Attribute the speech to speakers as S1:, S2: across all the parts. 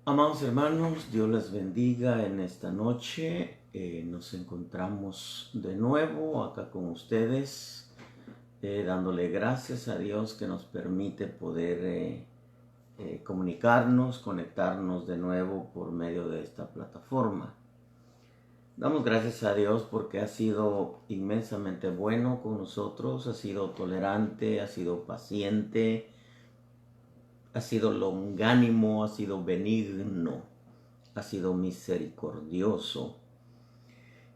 S1: Amados hermanos, Dios les bendiga en esta noche. Nos encontramos de nuevo acá con ustedes, dándole gracias a Dios que nos permite poder comunicarnos, conectarnos de nuevo por medio de esta plataforma. Damos gracias a Dios porque ha sido inmensamente bueno con nosotros, ha sido tolerante, ha sido paciente, ha sido longánimo, ha sido benigno, ha sido misericordioso.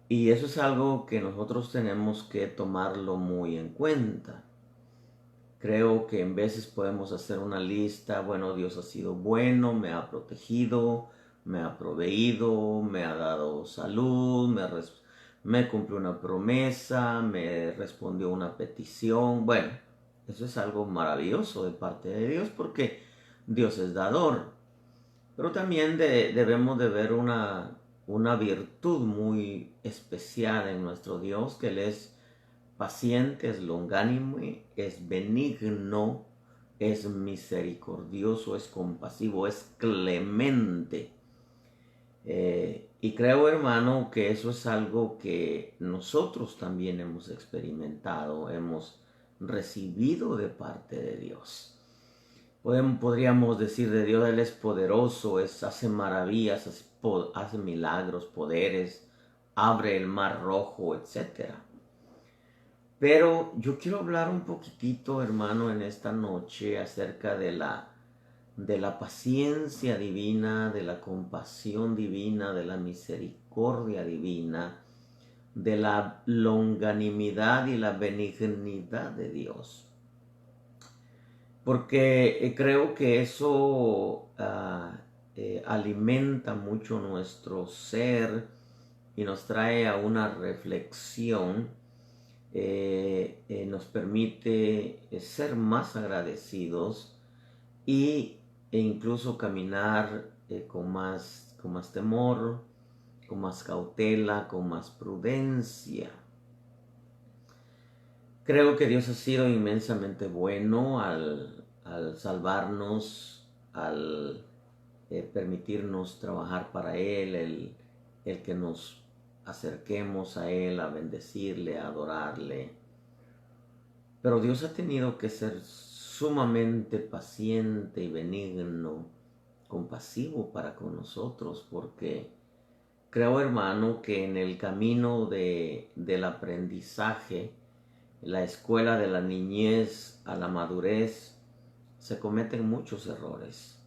S1: Y eso es algo que nosotros tenemos que tomarlo muy en cuenta. Creo que en veces podemos hacer una lista, bueno, Dios ha sido bueno, me ha protegido, me ha proveído, me ha dado salud, me cumplió una promesa, me respondió una petición. Bueno, eso es algo maravilloso de parte de Dios porque Dios es dador. Pero también debemos de ver una virtud muy especial en nuestro Dios, que Él es paciente, es longánimo, es benigno, es misericordioso, es compasivo, es clemente. Y creo, hermano, que eso es algo que nosotros también hemos experimentado, hemos recibido de parte de Dios. Podríamos decir de Dios, Él es poderoso, hace maravillas, hace milagros, poderes, abre el mar rojo, etc. Pero yo quiero hablar un poquitito, hermano, en esta noche acerca de la paciencia divina, de la compasión divina, de la misericordia divina, de la longanimidad y la benignidad de Dios. Porque creo que eso alimenta mucho nuestro ser y nos trae a una reflexión, nos permite ser más agradecidos e incluso caminar con más temor, con más cautela, con más prudencia. Creo que Dios ha sido inmensamente bueno al salvarnos, al permitirnos trabajar para Él, el que nos acerquemos a Él, a bendecirle, a adorarle. Pero Dios ha tenido que ser sumamente paciente y benigno, compasivo para con nosotros, porque creo, hermano, que en el camino del aprendizaje, la escuela de la niñez a la madurez, se cometen muchos errores.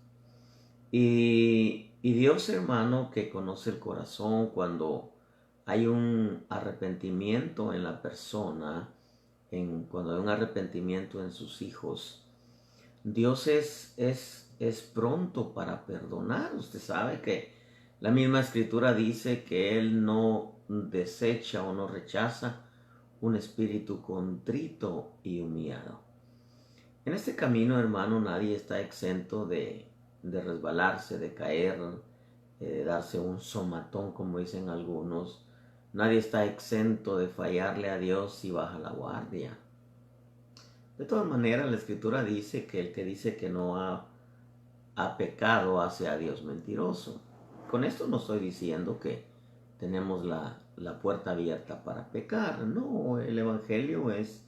S1: Y Dios, hermano, que conoce el corazón, cuando hay un arrepentimiento en la persona, cuando hay un arrepentimiento en sus hijos, Dios es pronto para perdonar. Usted sabe que la misma escritura dice que Él no desecha o no rechaza un espíritu contrito y humillado. En este camino, hermano, nadie está exento de resbalarse, de caer, de darse un somatón, como dicen algunos. Nadie está exento de fallarle a Dios si baja la guardia. De todas maneras, la escritura dice que el que dice que no ha pecado hace a Dios mentiroso. Con esto no estoy diciendo que tenemos la puerta abierta para pecar. No, el Evangelio es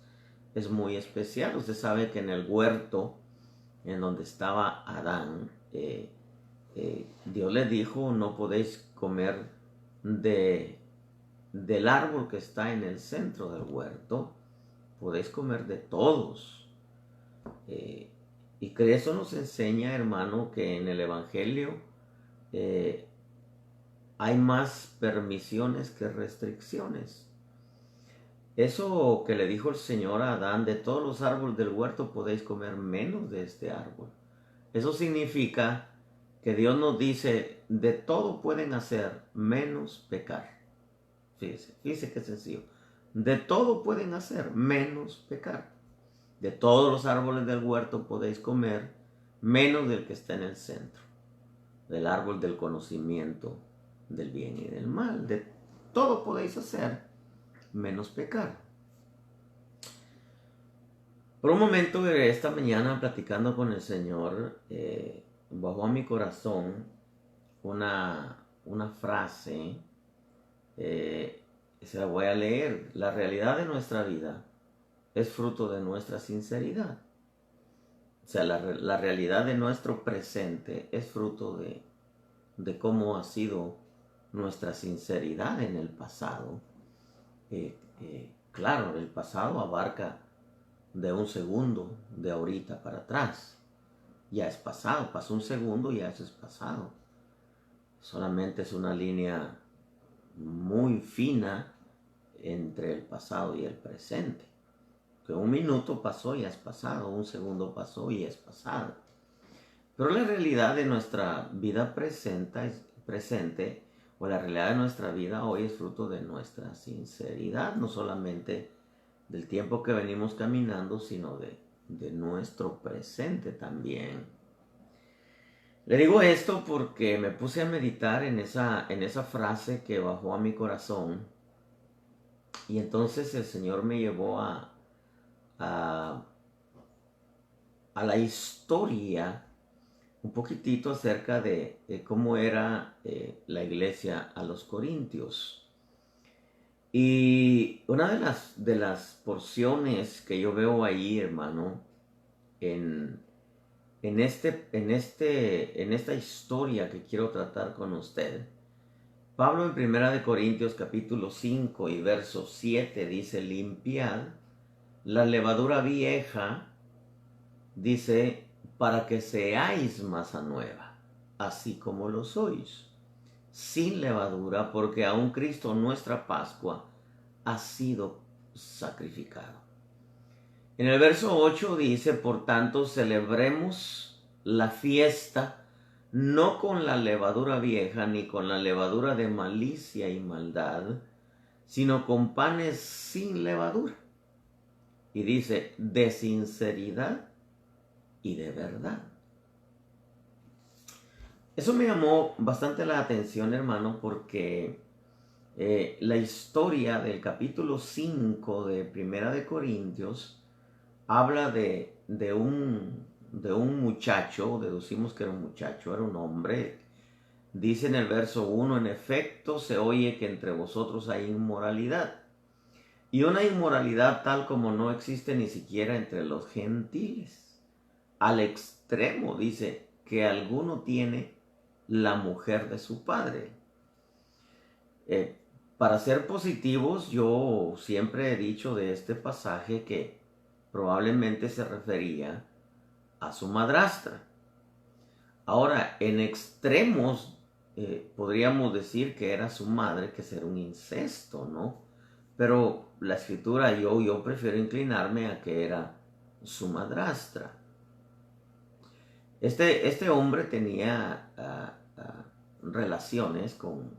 S1: muy especial. Usted sabe que en el huerto en donde estaba Adán, Dios le dijo, no podéis comer del árbol que está en el centro del huerto, podéis comer de todos. Y que eso nos enseña, hermano, que en el Evangelio hay más permisiones que restricciones. Eso que le dijo el Señor a Adán, de todos los árboles del huerto podéis comer menos de este árbol. Eso significa que Dios nos dice, de todo pueden hacer menos pecar. Fíjese qué sencillo. De todo pueden hacer menos pecar. De todos los árboles del huerto podéis comer menos del que está en el centro, del árbol del conocimiento del bien y del mal. De todo podéis hacer menos pecar. Por un momento, esta mañana, platicando con el Señor, bajó a mi corazón una frase, se la voy a leer. La realidad de nuestra vida es fruto de nuestra sinceridad. O sea, la realidad de nuestro presente es fruto de cómo ha sido nuestra sinceridad en el pasado. Claro, el pasado abarca de un segundo, de ahorita para atrás. Ya es pasado, pasó un segundo y ya eso es pasado. Solamente es una línea muy fina entre el pasado y el presente. Que un minuto pasó y es pasado, un segundo pasó y es pasado. Pero la realidad de nuestra vida presente, o la realidad de nuestra vida hoy es fruto de nuestra sinceridad, no solamente del tiempo que venimos caminando, sino de nuestro presente también. Le digo esto porque me puse a meditar en esa frase que bajó a mi corazón, y entonces el Señor me llevó a la historia un poquitito acerca de cómo era la iglesia a los corintios. Y una de las porciones que yo veo ahí, hermano, en esta historia que quiero tratar con usted, Pablo en 1 Corintios capítulo 5 y verso 7 dice: limpiad la levadura vieja, dice, para que seáis masa nueva, así como lo sois, sin levadura, porque aún Cristo nuestra Pascua ha sido sacrificado. En el verso 8 dice: por tanto, celebremos la fiesta no con la levadura vieja, ni con la levadura de malicia y maldad, sino con panes sin levadura. Y dice, de sinceridad y de verdad. Eso me llamó bastante la atención, hermano, porque la historia del capítulo 5 de Primera de Corintios habla de un muchacho, deducimos que era un muchacho, era un hombre. Dice en el verso 1, en efecto se oye que entre vosotros hay inmoralidad, y una inmoralidad tal como no existe ni siquiera entre los gentiles. Al extremo, dice, que alguno tiene la mujer de su padre. Para ser positivos, yo siempre he dicho de este pasaje que probablemente se refería a su madrastra. Ahora, en extremos, podríamos decir que era su madre, que era un incesto, ¿no? Pero la escritura, yo prefiero inclinarme a que era su madrastra. Este hombre tenía relaciones con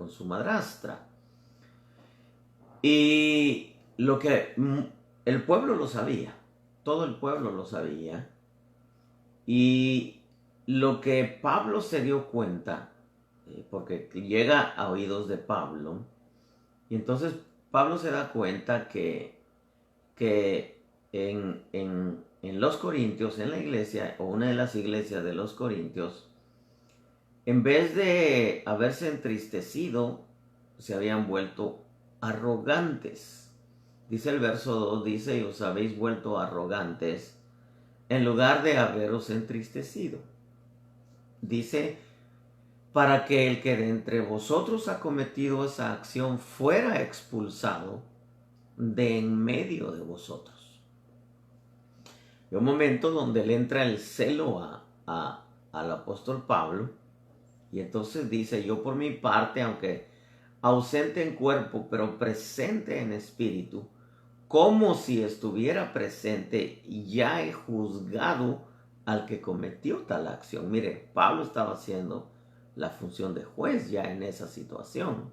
S1: su madrastra. Y lo que el pueblo lo sabía, todo el pueblo lo sabía. Y lo que Pablo se dio cuenta, porque llega a oídos de Pablo, y entonces Pablo se da cuenta que en los Corintios, en la iglesia, o una de las iglesias de los Corintios, en vez de haberse entristecido, se habían vuelto arrogantes. Dice el verso 2, dice, y os habéis vuelto arrogantes en lugar de haberos entristecido. Dice, para que el que de entre vosotros ha cometido esa acción fuera expulsado de en medio de vosotros. Hay un momento donde le entra el celo al apóstol Pablo, y entonces dice, yo por mi parte, aunque ausente en cuerpo, pero presente en espíritu, como si estuviera presente, ya he juzgado al que cometió tal acción. Mire, Pablo estaba haciendo la función de juez ya en esa situación.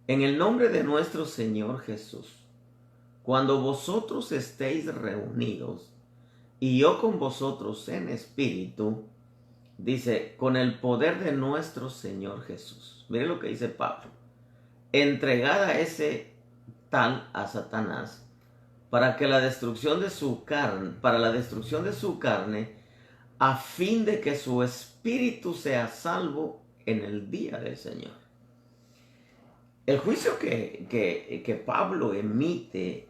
S1: En el nombre de nuestro Señor Jesús, cuando vosotros estéis reunidos, y yo con vosotros en espíritu, dice, con el poder de nuestro Señor Jesús. Mire lo que dice Pablo. Entregada ese tal a Satanás, para la destrucción de su carne, a fin de que su espíritu sea salvo en el día del Señor. El juicio que Pablo emite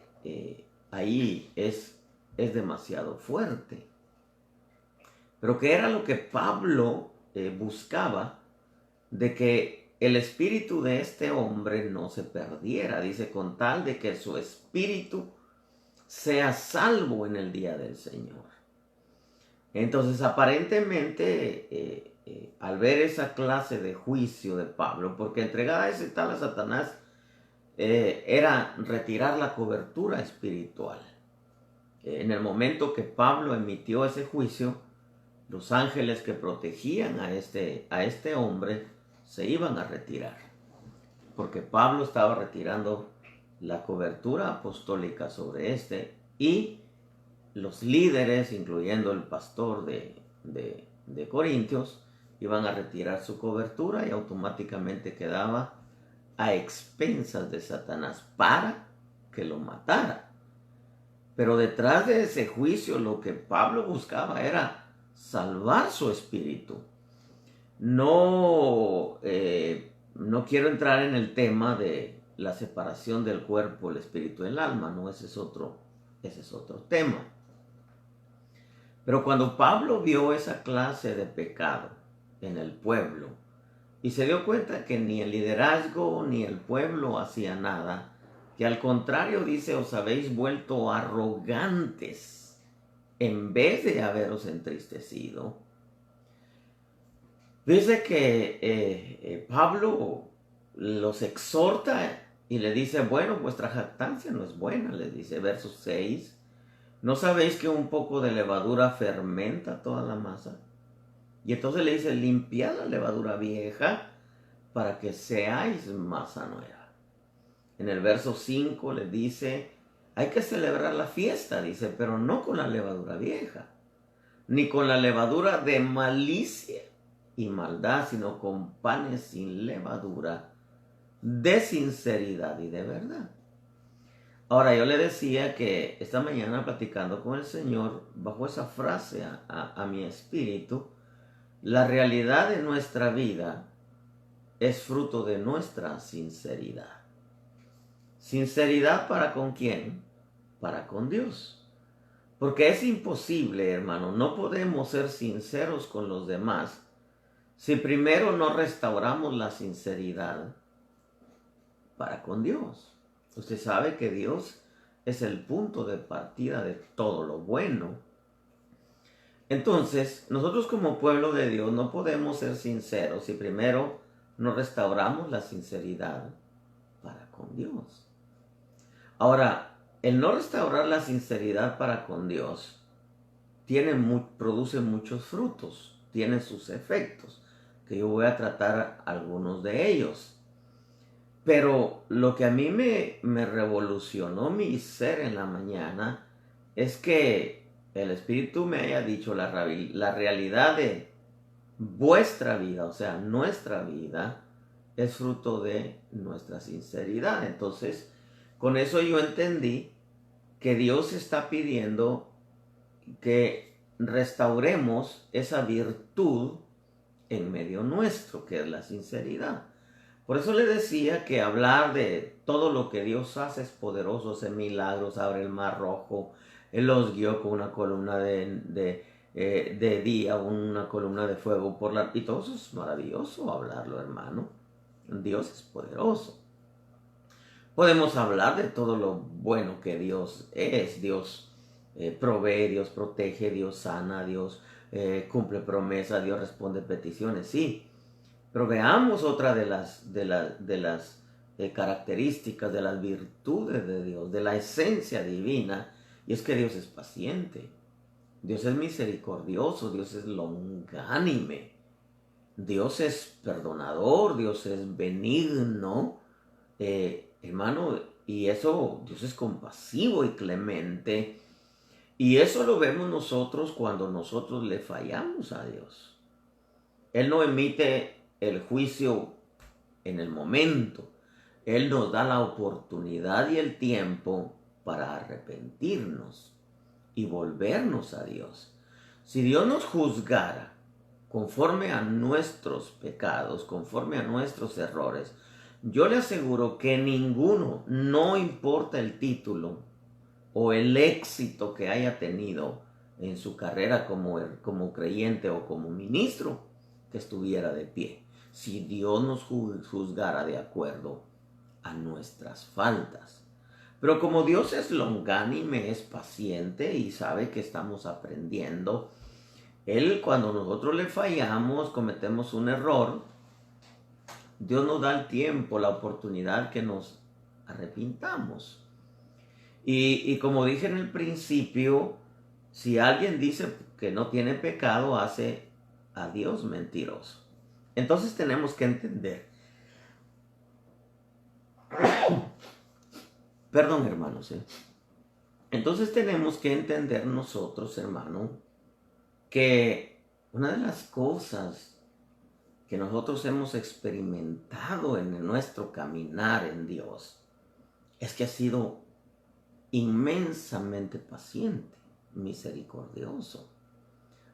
S1: ahí es demasiado fuerte. Pero ¿qué era lo que Pablo buscaba? De que el espíritu de este hombre no se perdiera. Dice, con tal de que su espíritu sea salvo en el día del Señor. Entonces, aparentemente, al ver esa clase de juicio de Pablo, porque entregada ese tal a Satanás era retirar la cobertura espiritual. En el momento que Pablo emitió ese juicio, los ángeles que protegían a este hombre se iban a retirar, porque Pablo estaba retirando la cobertura apostólica sobre y los líderes, incluyendo el pastor de Corintios, iban a retirar su cobertura y automáticamente quedaba a expensas de Satanás para que lo matara. Pero detrás de ese juicio lo que Pablo buscaba era salvar su espíritu. No quiero entrar en el tema de la separación del cuerpo, el espíritu y el alma, no, ese es otro tema. Pero cuando Pablo vio esa clase de pecado en el pueblo y se dio cuenta que ni el liderazgo ni el pueblo hacía nada, que al contrario dice, os habéis vuelto arrogantes en vez de haberos entristecido. Dice que Pablo los exhorta y le dice, bueno, vuestra jactancia no es buena, le dice, verso 6. ¿No sabéis que un poco de levadura fermenta toda la masa? Y entonces le dice, limpiad la levadura vieja para que seáis masa nueva. En el verso 5 le dice, hay que celebrar la fiesta, dice, pero no con la levadura vieja, ni con la levadura de malicia y maldad, sino con panes sin levadura, de sinceridad y de verdad. Ahora, yo le decía que esta mañana platicando con el Señor, bajo esa frase a mi espíritu, la realidad de nuestra vida es fruto de nuestra sinceridad. ¿Sinceridad para con quién? Para con Dios. Porque es imposible, hermano, no podemos ser sinceros con los demás si primero no restauramos la sinceridad para con Dios. Usted sabe que Dios es el punto de partida de todo lo bueno. Entonces, nosotros como pueblo de Dios no podemos ser sinceros si primero no restauramos la sinceridad para con Dios. Ahora, el no restaurar la sinceridad para con Dios produce muchos frutos, tiene sus efectos, que yo voy a tratar algunos de ellos. Pero lo que a mí me revolucionó mi ser en la mañana es que el Espíritu me haya dicho la realidad de vuestra vida, o sea, nuestra vida, es fruto de nuestra sinceridad. Entonces, con eso yo entendí que Dios está pidiendo que restauremos esa virtud en medio nuestro, que es la sinceridad. Por eso le decía que hablar de todo lo que Dios hace es poderoso, hace milagros, abre el mar rojo, Él los guió con una columna de día, una columna de fuego y todo eso es maravilloso hablarlo, hermano. Dios es poderoso. Podemos hablar de todo lo bueno que Dios es. Dios provee, Dios protege, Dios sana, Dios cumple promesas, Dios responde peticiones, sí. Pero veamos otra de las características, de las virtudes de Dios, de la esencia divina, y es que Dios es paciente, Dios es misericordioso, Dios es longánime, Dios es perdonador, Dios es benigno, hermano, y eso, Dios es compasivo y clemente, y eso lo vemos nosotros cuando nosotros le fallamos a Dios. Él no emite el juicio en el momento. Él nos da la oportunidad y el tiempo para arrepentirnos y volvernos a Dios. Si Dios nos juzgara conforme a nuestros pecados, conforme a nuestros errores, yo le aseguro que ninguno, no importa el título o el éxito que haya tenido en su carrera como creyente o como ministro, que estuviera de pie, si Dios nos juzgara de acuerdo a nuestras faltas. Pero como Dios es longánime, es paciente y sabe que estamos aprendiendo, Él, cuando nosotros le fallamos, cometemos un error, Dios nos da el tiempo, la oportunidad que nos arrepintamos. Y como dije en el principio, si alguien dice que no tiene pecado, hace a Dios mentiroso. Entonces tenemos que entender. Perdón, hermanos. Entonces tenemos que entender nosotros, hermano, que una de las cosas que nosotros hemos experimentado en nuestro caminar en Dios es que ha sido inmensamente paciente, misericordioso,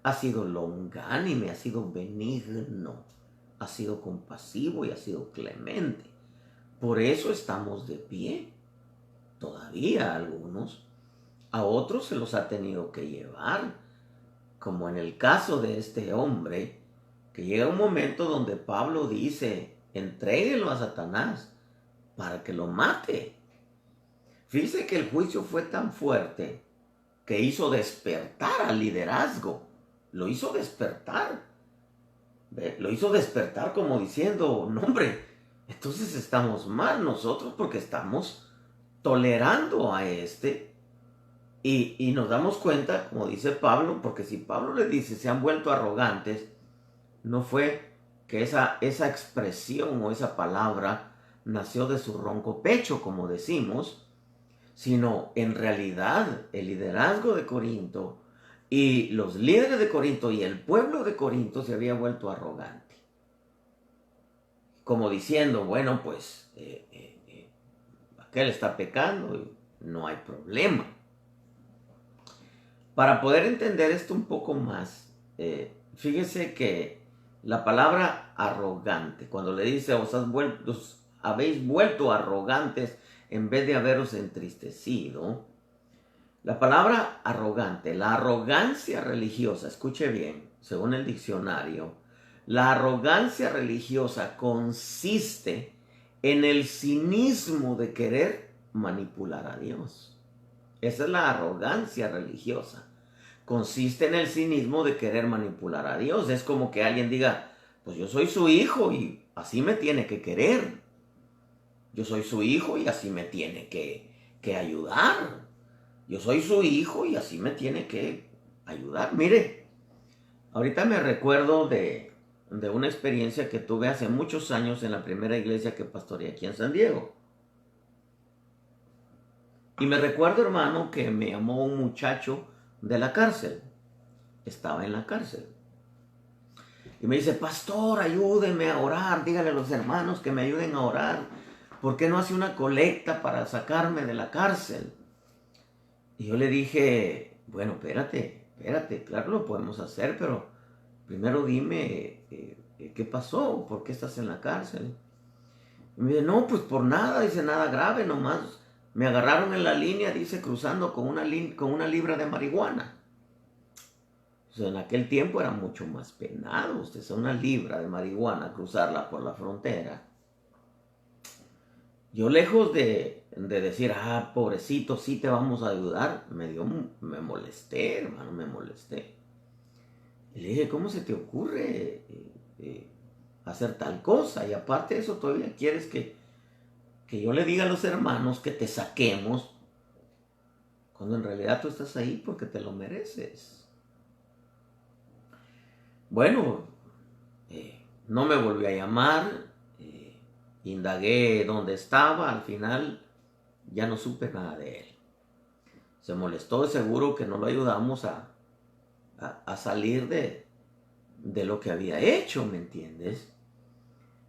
S1: ha sido longánime, ha sido benigno, ha sido compasivo y ha sido clemente. Por eso estamos de pie. Todavía algunos, a otros se los ha tenido que llevar, como en el caso de este hombre, que llega un momento donde Pablo dice, entréguelo a Satanás para que lo mate. Fíjese que el juicio fue tan fuerte que hizo despertar al liderazgo, lo hizo despertar. Lo hizo despertar como diciendo, no hombre, entonces estamos mal nosotros porque estamos tolerando a este y nos damos cuenta, como dice Pablo, porque si Pablo le dice se han vuelto arrogantes, no fue que esa expresión o esa palabra nació de su ronco pecho, como decimos, sino en realidad el liderazgo de Corinto y los líderes de Corinto y el pueblo de Corinto se había vuelto arrogante. Como diciendo, bueno, pues aquel está pecando y no hay problema. Para poder entender esto un poco más, fíjese que la palabra arrogante, cuando le dice os habéis vuelto arrogantes en vez de haberos entristecido, la palabra arrogante, la arrogancia religiosa, escuche bien, según el diccionario, la arrogancia religiosa consiste en el cinismo de querer manipular a Dios. Esa es la arrogancia religiosa. Consiste en el cinismo de querer manipular a Dios. Es como que alguien diga, pues yo soy su hijo y así me tiene que querer. Yo soy su hijo y así me tiene que ayudar. Yo soy su hijo y así me tiene que ayudar. Mire, ahorita me recuerdo de una experiencia que tuve hace muchos años en la primera iglesia que pastoreé aquí en San Diego. Y me recuerdo, hermano, que me llamó un muchacho de la cárcel. Estaba en la cárcel. Y me dice, pastor, ayúdeme a orar. Dígale a los hermanos que me ayuden a orar. ¿Por qué no hace una colecta para sacarme de la cárcel? Y yo le dije, bueno, espérate, claro lo podemos hacer, pero primero dime qué pasó, por qué estás en la cárcel. Y me dice, no, pues por nada, dice, nada grave, nomás me agarraron en la línea, dice, cruzando con una libra de marihuana. O sea, en aquel tiempo era mucho más penado, usted sabe, una libra de marihuana, cruzarla por la frontera. Yo lejos de decir, pobrecito, sí te vamos a ayudar, me molesté, hermano, me molesté. Y le dije, ¿cómo se te ocurre hacer tal cosa? Y aparte de eso, todavía quieres que yo le diga a los hermanos que te saquemos, cuando en realidad tú estás ahí porque te lo mereces. Bueno, no me volvió a llamar. Indagué dónde estaba, al final ya no supe nada de él. Se molestó, de seguro que no lo ayudamos a salir de lo que había hecho, ¿me entiendes?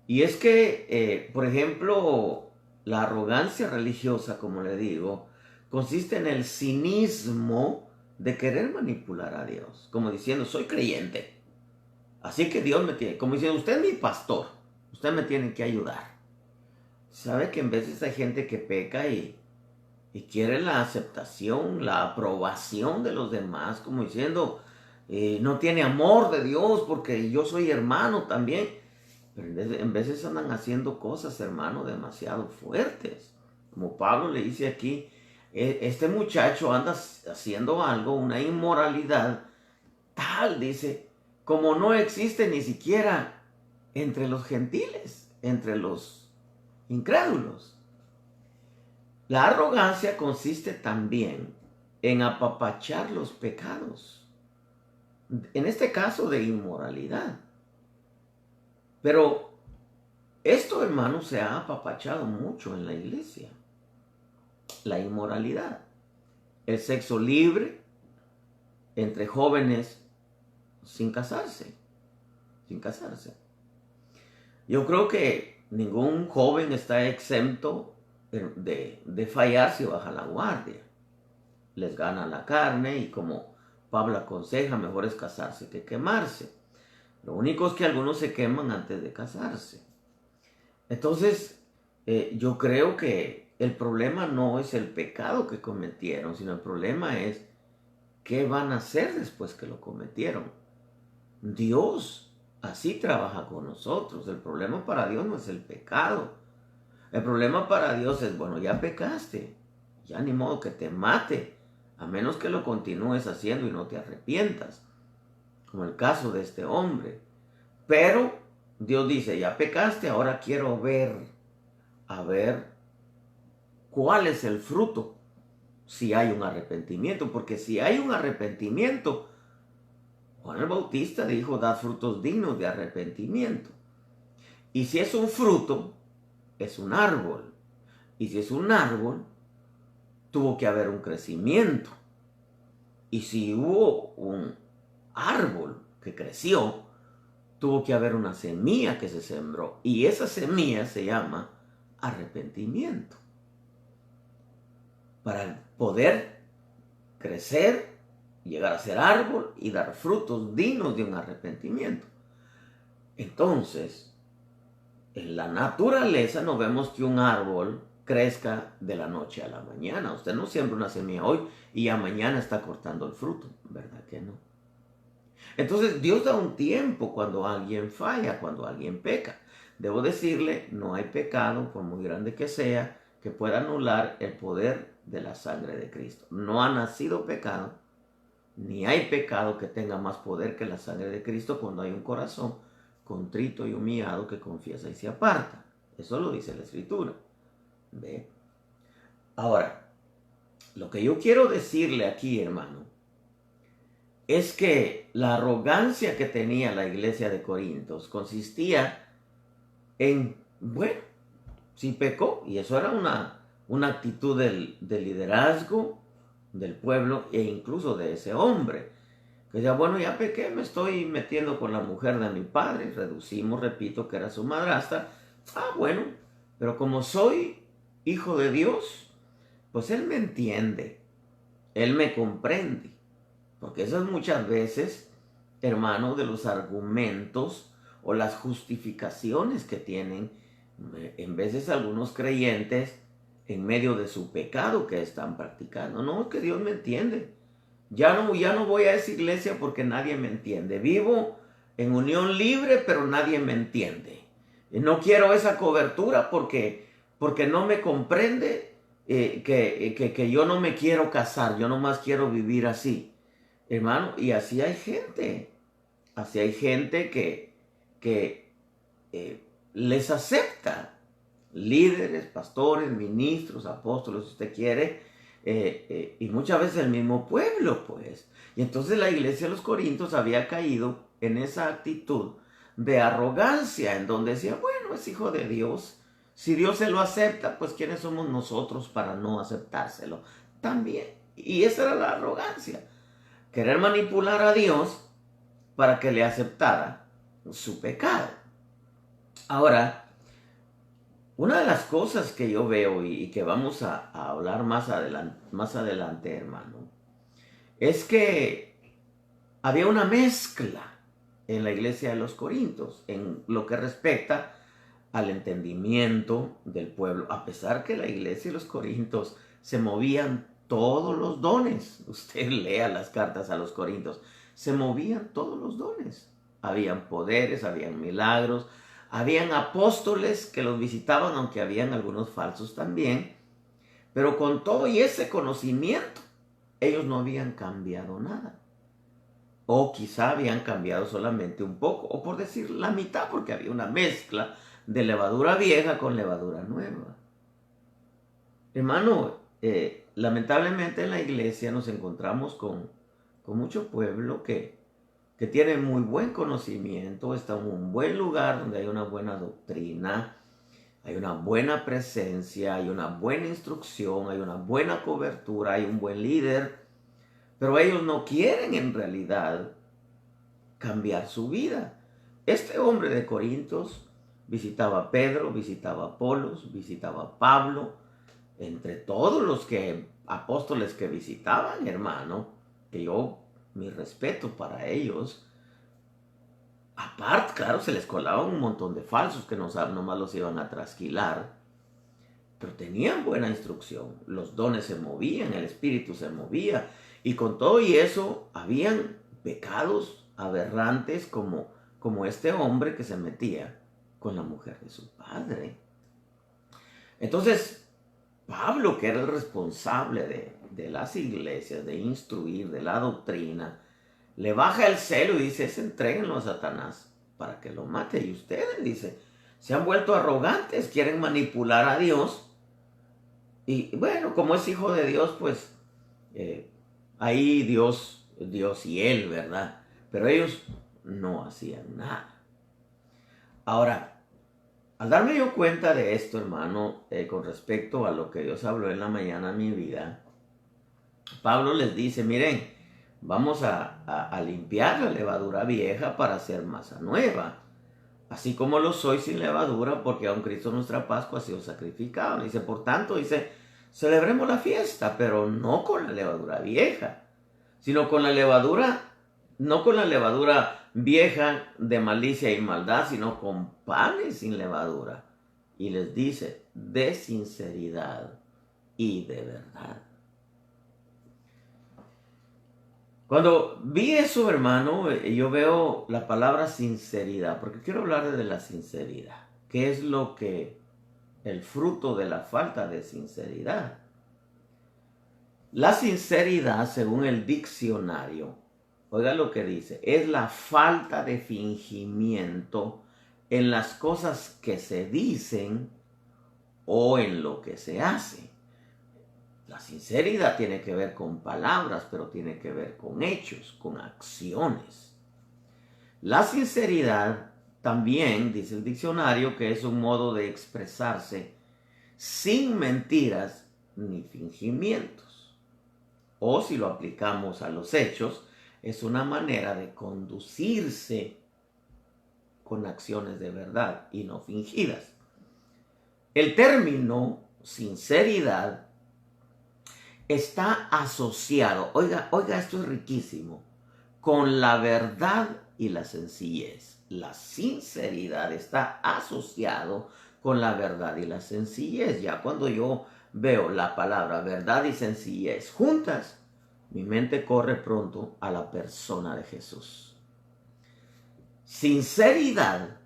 S1: Y es que, por ejemplo, la arrogancia religiosa, como le digo, consiste en el cinismo de querer manipular a Dios, como diciendo, soy creyente, así que Dios me tiene, como diciendo, usted es mi pastor, usted me tiene que ayudar. Sabe que en veces hay gente que peca y quiere la aceptación, la aprobación de los demás, como diciendo, no tiene amor de Dios porque yo soy hermano también. Pero en veces andan haciendo cosas, hermano, demasiado fuertes. Como Pablo le dice aquí, este muchacho anda haciendo algo, una inmoralidad tal, dice, como no existe ni siquiera entre los gentiles, entre los incrédulos. La arrogancia consiste también en apapachar los pecados, en este caso de inmoralidad. Pero esto, hermano, se ha apapachado mucho en la iglesia. La inmoralidad, el sexo libre entre jóvenes sin casarse, sin casarse. Yo creo que ningún joven está exento de fallar si baja la guardia. Les gana la carne y como Pablo aconseja, mejor es casarse que quemarse. Lo único es que algunos se queman antes de casarse. Entonces, yo creo que el problema no es el pecado que cometieron, sino el problema es qué van a hacer después que lo cometieron. Dios así trabaja con nosotros. El problema para Dios no es el pecado. El problema para Dios es, bueno, ya pecaste, ya ni modo que te mate, a menos que lo continúes haciendo y no te arrepientas, como el caso de este hombre. Pero Dios dice, ya pecaste, ahora quiero ver, a ver cuál es el fruto, si hay un arrepentimiento, porque si hay un arrepentimiento, Juan el Bautista dijo, dad frutos dignos de arrepentimiento. Y si es un fruto, es un árbol. Y si es un árbol, tuvo que haber un crecimiento. Y si hubo un árbol que creció, tuvo que haber una semilla que se sembró. Y esa semilla se llama arrepentimiento. Para poder crecer, llegar a ser árbol y dar frutos dignos de un arrepentimiento. Entonces, en la naturaleza no vemos que un árbol crezca de la noche a la mañana. Usted no siembra una semilla hoy y ya mañana está cortando el fruto, ¿verdad que no? Entonces Dios da un tiempo cuando alguien falla, cuando alguien peca. Debo decirle, no hay pecado, por muy grande que sea, que pueda anular el poder de la sangre de Cristo. No ha nacido pecado, ni hay pecado que tenga más poder que la sangre de Cristo cuando hay un corazón contrito y humillado que confiesa y se aparta. Eso lo dice la Escritura. ¿Ve? Ahora, lo que yo quiero decirle aquí, hermano, es que la arrogancia que tenía la iglesia de Corintios consistía en, bueno, sí pecó, y eso era una actitud del liderazgo del pueblo e incluso de ese hombre, que decía, bueno, ya pequé, me estoy metiendo con la mujer de mi padre, reducimos, repito, que era su madrastra, bueno, pero como soy hijo de Dios, pues Él me entiende, Él me comprende, porque esas muchas veces, hermano, de los argumentos o las justificaciones que tienen, en veces algunos creyentes, en medio de su pecado que están practicando. No, es que Dios me entiende. Ya no voy a esa iglesia porque nadie me entiende. Vivo en unión libre, pero nadie me entiende. No quiero esa cobertura porque no me comprende que yo no me quiero casar. Yo nomás quiero vivir así. Hermano, y así hay gente. Así hay gente que les acepta. Líderes, pastores, ministros, apóstoles, si usted quiere, y muchas veces el mismo pueblo, pues. Y entonces la iglesia de los Corintios había caído en esa actitud de arrogancia, en donde decía, bueno, es hijo de Dios. Si Dios se lo acepta, pues ¿quiénes somos nosotros para no aceptárselo? También. Y esa era la arrogancia. Querer manipular a Dios para que le aceptara su pecado. Ahora, una de las cosas que yo veo y que vamos a hablar más adelante, hermano, es que había una mezcla en la iglesia de los Corintios en lo que respecta al entendimiento del pueblo, a pesar que la iglesia de los Corintios se movían todos los dones. Usted lea las cartas a los Corintios, se movían todos los dones. Habían poderes, habían milagros, habían apóstoles que los visitaban, aunque habían algunos falsos también. Pero con todo y ese conocimiento, ellos no habían cambiado nada. O quizá habían cambiado solamente un poco, o por decir la mitad, porque había una mezcla de levadura vieja con levadura nueva. Hermano, lamentablemente en la iglesia nos encontramos con mucho pueblo que tiene muy buen conocimiento, está en un buen lugar donde hay una buena doctrina, hay una buena presencia, hay una buena instrucción, hay una buena cobertura, hay un buen líder, pero ellos no quieren en realidad cambiar su vida. Este hombre de Corintios visitaba a Pedro, visitaba a Apolos, visitaba a Pablo, entre todos los apóstoles que visitaban, hermano, que yo, mi respeto para ellos. Aparte, claro, se les colaban un montón de falsos que nomás los iban a trasquilar, pero tenían buena instrucción, los dones se movían, el espíritu se movía, y con todo y eso, habían pecados aberrantes como este hombre que se metía con la mujer de su padre. Entonces, Pablo, que era el responsable de las iglesias, de instruir, de la doctrina, le baja el celo y dice, entréguenlo a Satanás para que lo mate. Y ustedes, dice, se han vuelto arrogantes, quieren manipular a Dios. Y bueno, como es hijo de Dios, pues ahí Dios y él, ¿verdad? Pero ellos no hacían nada. Ahora, al darme yo cuenta de esto, hermano, con respecto a lo que Dios habló en la mañana en mi vida, Pablo les dice, miren, vamos a limpiar la levadura vieja para hacer masa nueva, así como lo soy sin levadura, porque aun Cristo nuestra Pascua ha sido sacrificado. Dice, por tanto, dice, celebremos la fiesta, pero no con la levadura vieja, sino con la levadura, no con la levadura vieja de malicia y maldad, sino con panes sin levadura. Y les dice, de sinceridad y de verdad. Cuando vi eso, hermano, yo veo la palabra sinceridad, porque quiero hablar de la sinceridad. ¿Qué es el fruto de la falta de sinceridad? La sinceridad, según el diccionario, oiga lo que dice, es la falta de fingimiento en las cosas que se dicen o en lo que se hace. La sinceridad tiene que ver con palabras, pero tiene que ver con hechos, con acciones. La sinceridad también, dice el diccionario, que es un modo de expresarse sin mentiras ni fingimientos. O si lo aplicamos a los hechos, es una manera de conducirse con acciones de verdad y no fingidas. El término sinceridad está asociado, oiga, esto es riquísimo, con la verdad y la sencillez. La sinceridad está asociado con la verdad y la sencillez. Ya cuando yo veo la palabra verdad y sencillez juntas, mi mente corre pronto a la persona de Jesús. Sinceridad,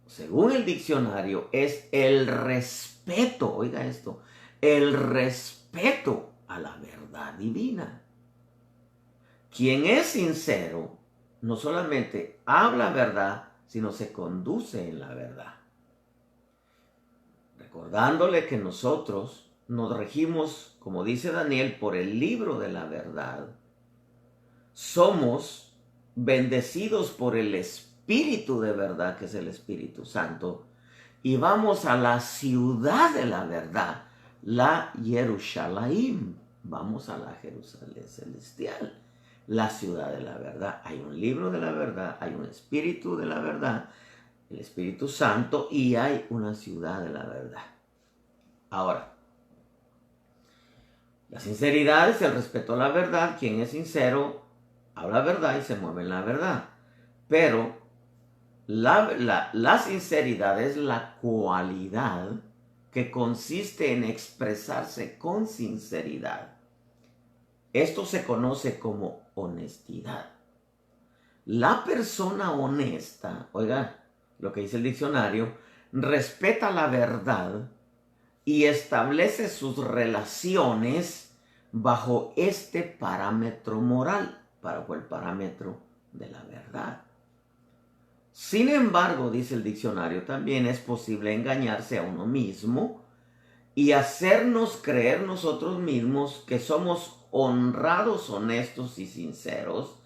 S1: según el diccionario, es el respeto, oiga esto, el respeto a la verdad divina. Quien es sincero no solamente habla verdad, sino se conduce en la verdad. Recordándole que nosotros nos regimos, como dice Daniel, por el libro de la verdad. Somos bendecidos por el Espíritu de verdad, que es el Espíritu Santo, y vamos a la ciudad de la verdad, la Jerusalén. Vamos a la Jerusalén celestial, la ciudad de la verdad. Hay un libro de la verdad, hay un Espíritu de la verdad, el Espíritu Santo, y hay una ciudad de la verdad. Ahora, La sinceridad es el respeto a la verdad. Quien es sincero habla verdad y se mueve en la verdad. Pero la sinceridad es la cualidad que consiste en expresarse con sinceridad. Esto se conoce como honestidad. La persona honesta, oiga, lo que dice el diccionario, respeta la verdad y establece sus relaciones bajo este parámetro moral, bajo el parámetro de la verdad. Sin embargo, dice el diccionario, también es posible engañarse a uno mismo y hacernos creer nosotros mismos que somos honrados, honestos y sinceros,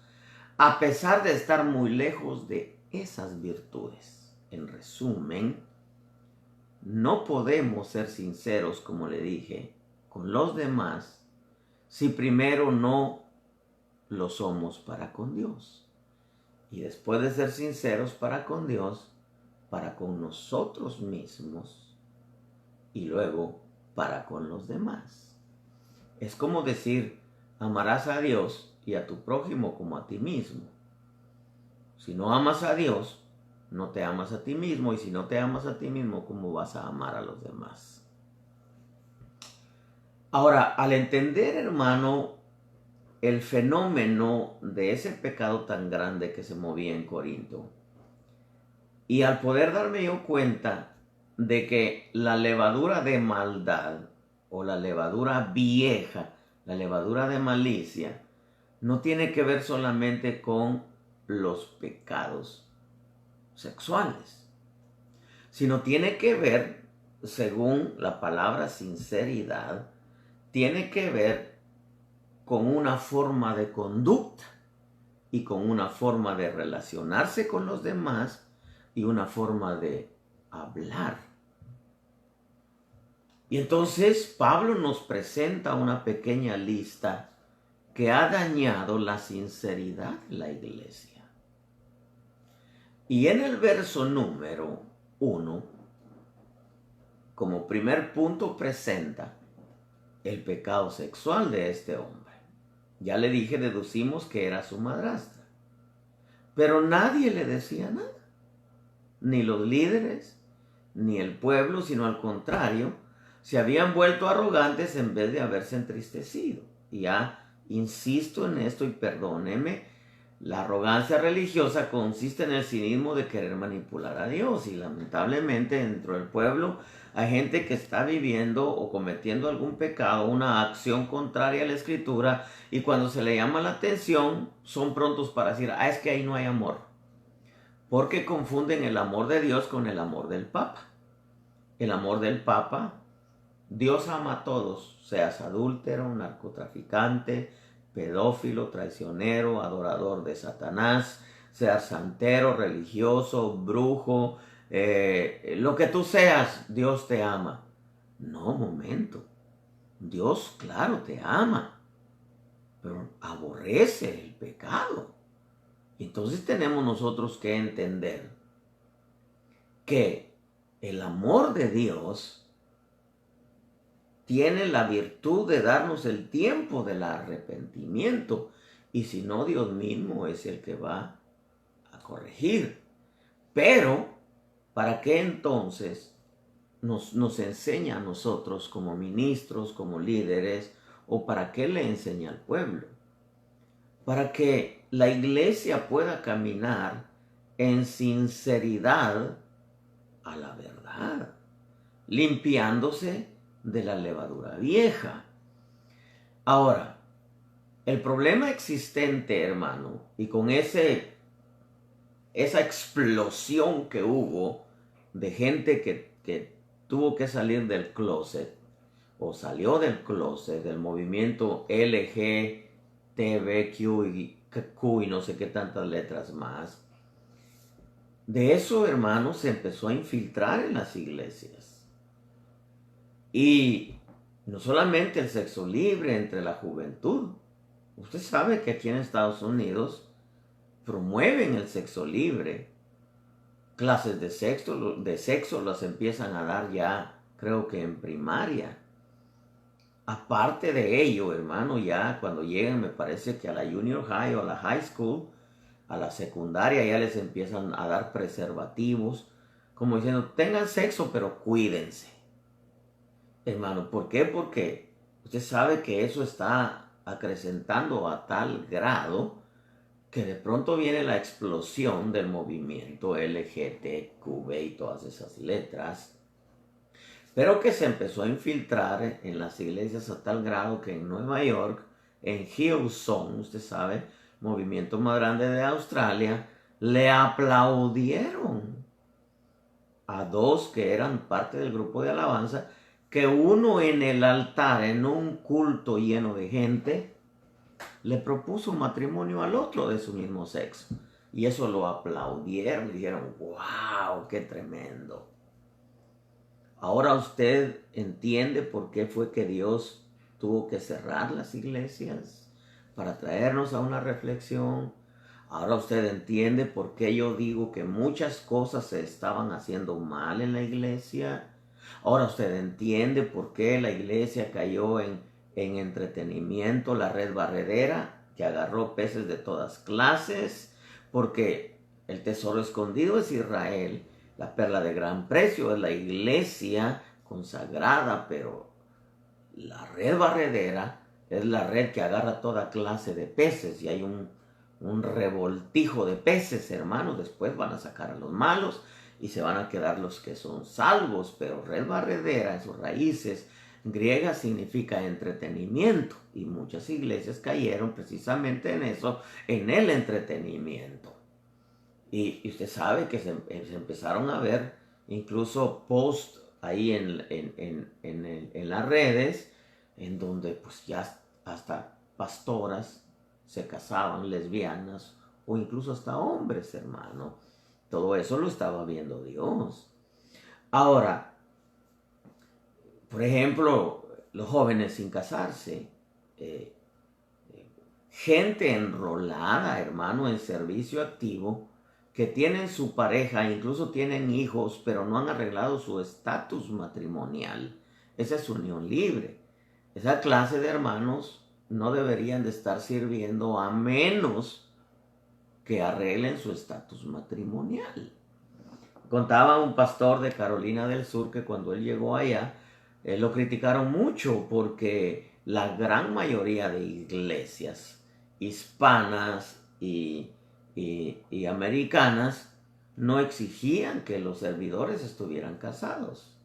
S1: a pesar de estar muy lejos de esas virtudes. En resumen, no podemos ser sinceros, como le dije, con los demás si primero no lo somos para con Dios. Y después de ser sinceros para con Dios, para con nosotros mismos y luego para con los demás. Es como decir, amarás a Dios y a tu prójimo como a ti mismo. Si no amas a Dios, no te amas a ti mismo, y si no te amas a ti mismo, ¿cómo vas a amar a los demás? Ahora, al entender, hermano, el fenómeno de ese pecado tan grande que se movía en Corinto, y al poder darme yo cuenta de que la levadura de maldad o la levadura vieja, la levadura de malicia, no tiene que ver solamente con los pecados sexuales, sino tiene que ver, según la palabra sinceridad, tiene que ver con una forma de conducta y con una forma de relacionarse con los demás y una forma de hablar. Y entonces Pablo nos presenta una pequeña lista que ha dañado la sinceridad de la iglesia. Y en el verso número 1, como primer punto, presenta el pecado sexual de este hombre. Ya le dije, deducimos que era su madrastra. Pero nadie le decía nada. Ni los líderes, ni el pueblo, sino al contrario, se habían vuelto arrogantes en vez de haberse entristecido. Y ya insisto en esto y perdóneme, la arrogancia religiosa consiste en el cinismo de querer manipular a Dios, y lamentablemente dentro del pueblo hay gente que está viviendo o cometiendo algún pecado, una acción contraria a la Escritura, y cuando se le llama la atención son prontos para decir, es que ahí no hay amor, porque confunden el amor de Dios con el amor del Papa. El amor del Papa, Dios ama a todos, seas adúltero, narcotraficante, pedófilo, traicionero, adorador de Satanás, seas santero, religioso, brujo, lo que tú seas, Dios te ama. No, momento. Dios, claro, te ama, pero aborrece el pecado. Y entonces tenemos nosotros que entender que el amor de Dios tiene la virtud de darnos el tiempo del arrepentimiento, y si no, Dios mismo es el que va a corregir. Pero, ¿para qué entonces nos enseña a nosotros como ministros, como líderes, o para qué le enseña al pueblo? Para que la iglesia pueda caminar en sinceridad a la verdad, limpiándose de la levadura vieja. Ahora, el problema existente, hermano, y con esa explosión que hubo de gente que tuvo que salir del closet, o salió del closet, del movimiento LGTBQ y Q y no sé qué tantas letras más, de eso, hermano, se empezó a infiltrar en las iglesias. Y no solamente el sexo libre entre la juventud. Usted sabe que aquí en Estados Unidos promueven el sexo libre. Clases de sexo las empiezan a dar ya, creo que en primaria. aparte de ello, hermano, ya cuando llegan, me parece que a la junior high o a la high school, a la secundaria, ya les empiezan a dar preservativos, como diciendo, tengan sexo, pero cuídense. Hermano, ¿por qué? Porque usted sabe que eso está acrecentando a tal grado que de pronto viene la explosión del movimiento LGTQB y todas esas letras, pero que se empezó a infiltrar en las iglesias a tal grado que en Nueva York, en Hillsong, usted sabe, movimiento más grande de Australia, le aplaudieron a dos que eran parte del grupo de alabanza, que uno en el altar, en un culto lleno de gente, le propuso matrimonio al otro de su mismo sexo. Y eso lo aplaudieron y dijeron, wow, qué tremendo. Ahora usted entiende por qué fue que Dios tuvo que cerrar las iglesias para traernos a una reflexión. Ahora usted entiende por qué yo digo que muchas cosas se estaban haciendo mal en la iglesia. Ahora usted entiende por qué la iglesia cayó en entretenimiento, la red barredera, que agarró peces de todas clases, porque el tesoro escondido es Israel, la perla de gran precio es la iglesia consagrada, pero la red barredera es la red que agarra toda clase de peces y hay un revoltijo de peces, hermanos. Después van a sacar a los malos y se van a quedar los que son salvos, pero red barredera en sus raíces griega significa entretenimiento y muchas iglesias cayeron precisamente en eso, en el entretenimiento. Y usted sabe que se empezaron a ver incluso posts ahí en las redes, en donde pues ya hasta pastoras se casaban, lesbianas, o incluso hasta hombres, hermano. Todo eso lo estaba viendo Dios. Ahora, por ejemplo, los jóvenes sin casarse, gente enrolada, hermano, en servicio activo, que tienen su pareja, incluso tienen hijos, pero no han arreglado su estatus matrimonial. Esa es unión libre. Esa clase de hermanos no deberían de estar sirviendo a menos que arreglen su estatus matrimonial. Contaba un pastor de Carolina del Sur que cuando él llegó allá, lo criticaron mucho porque la gran mayoría de iglesias hispanas y americanas no exigían que los servidores estuvieran casados.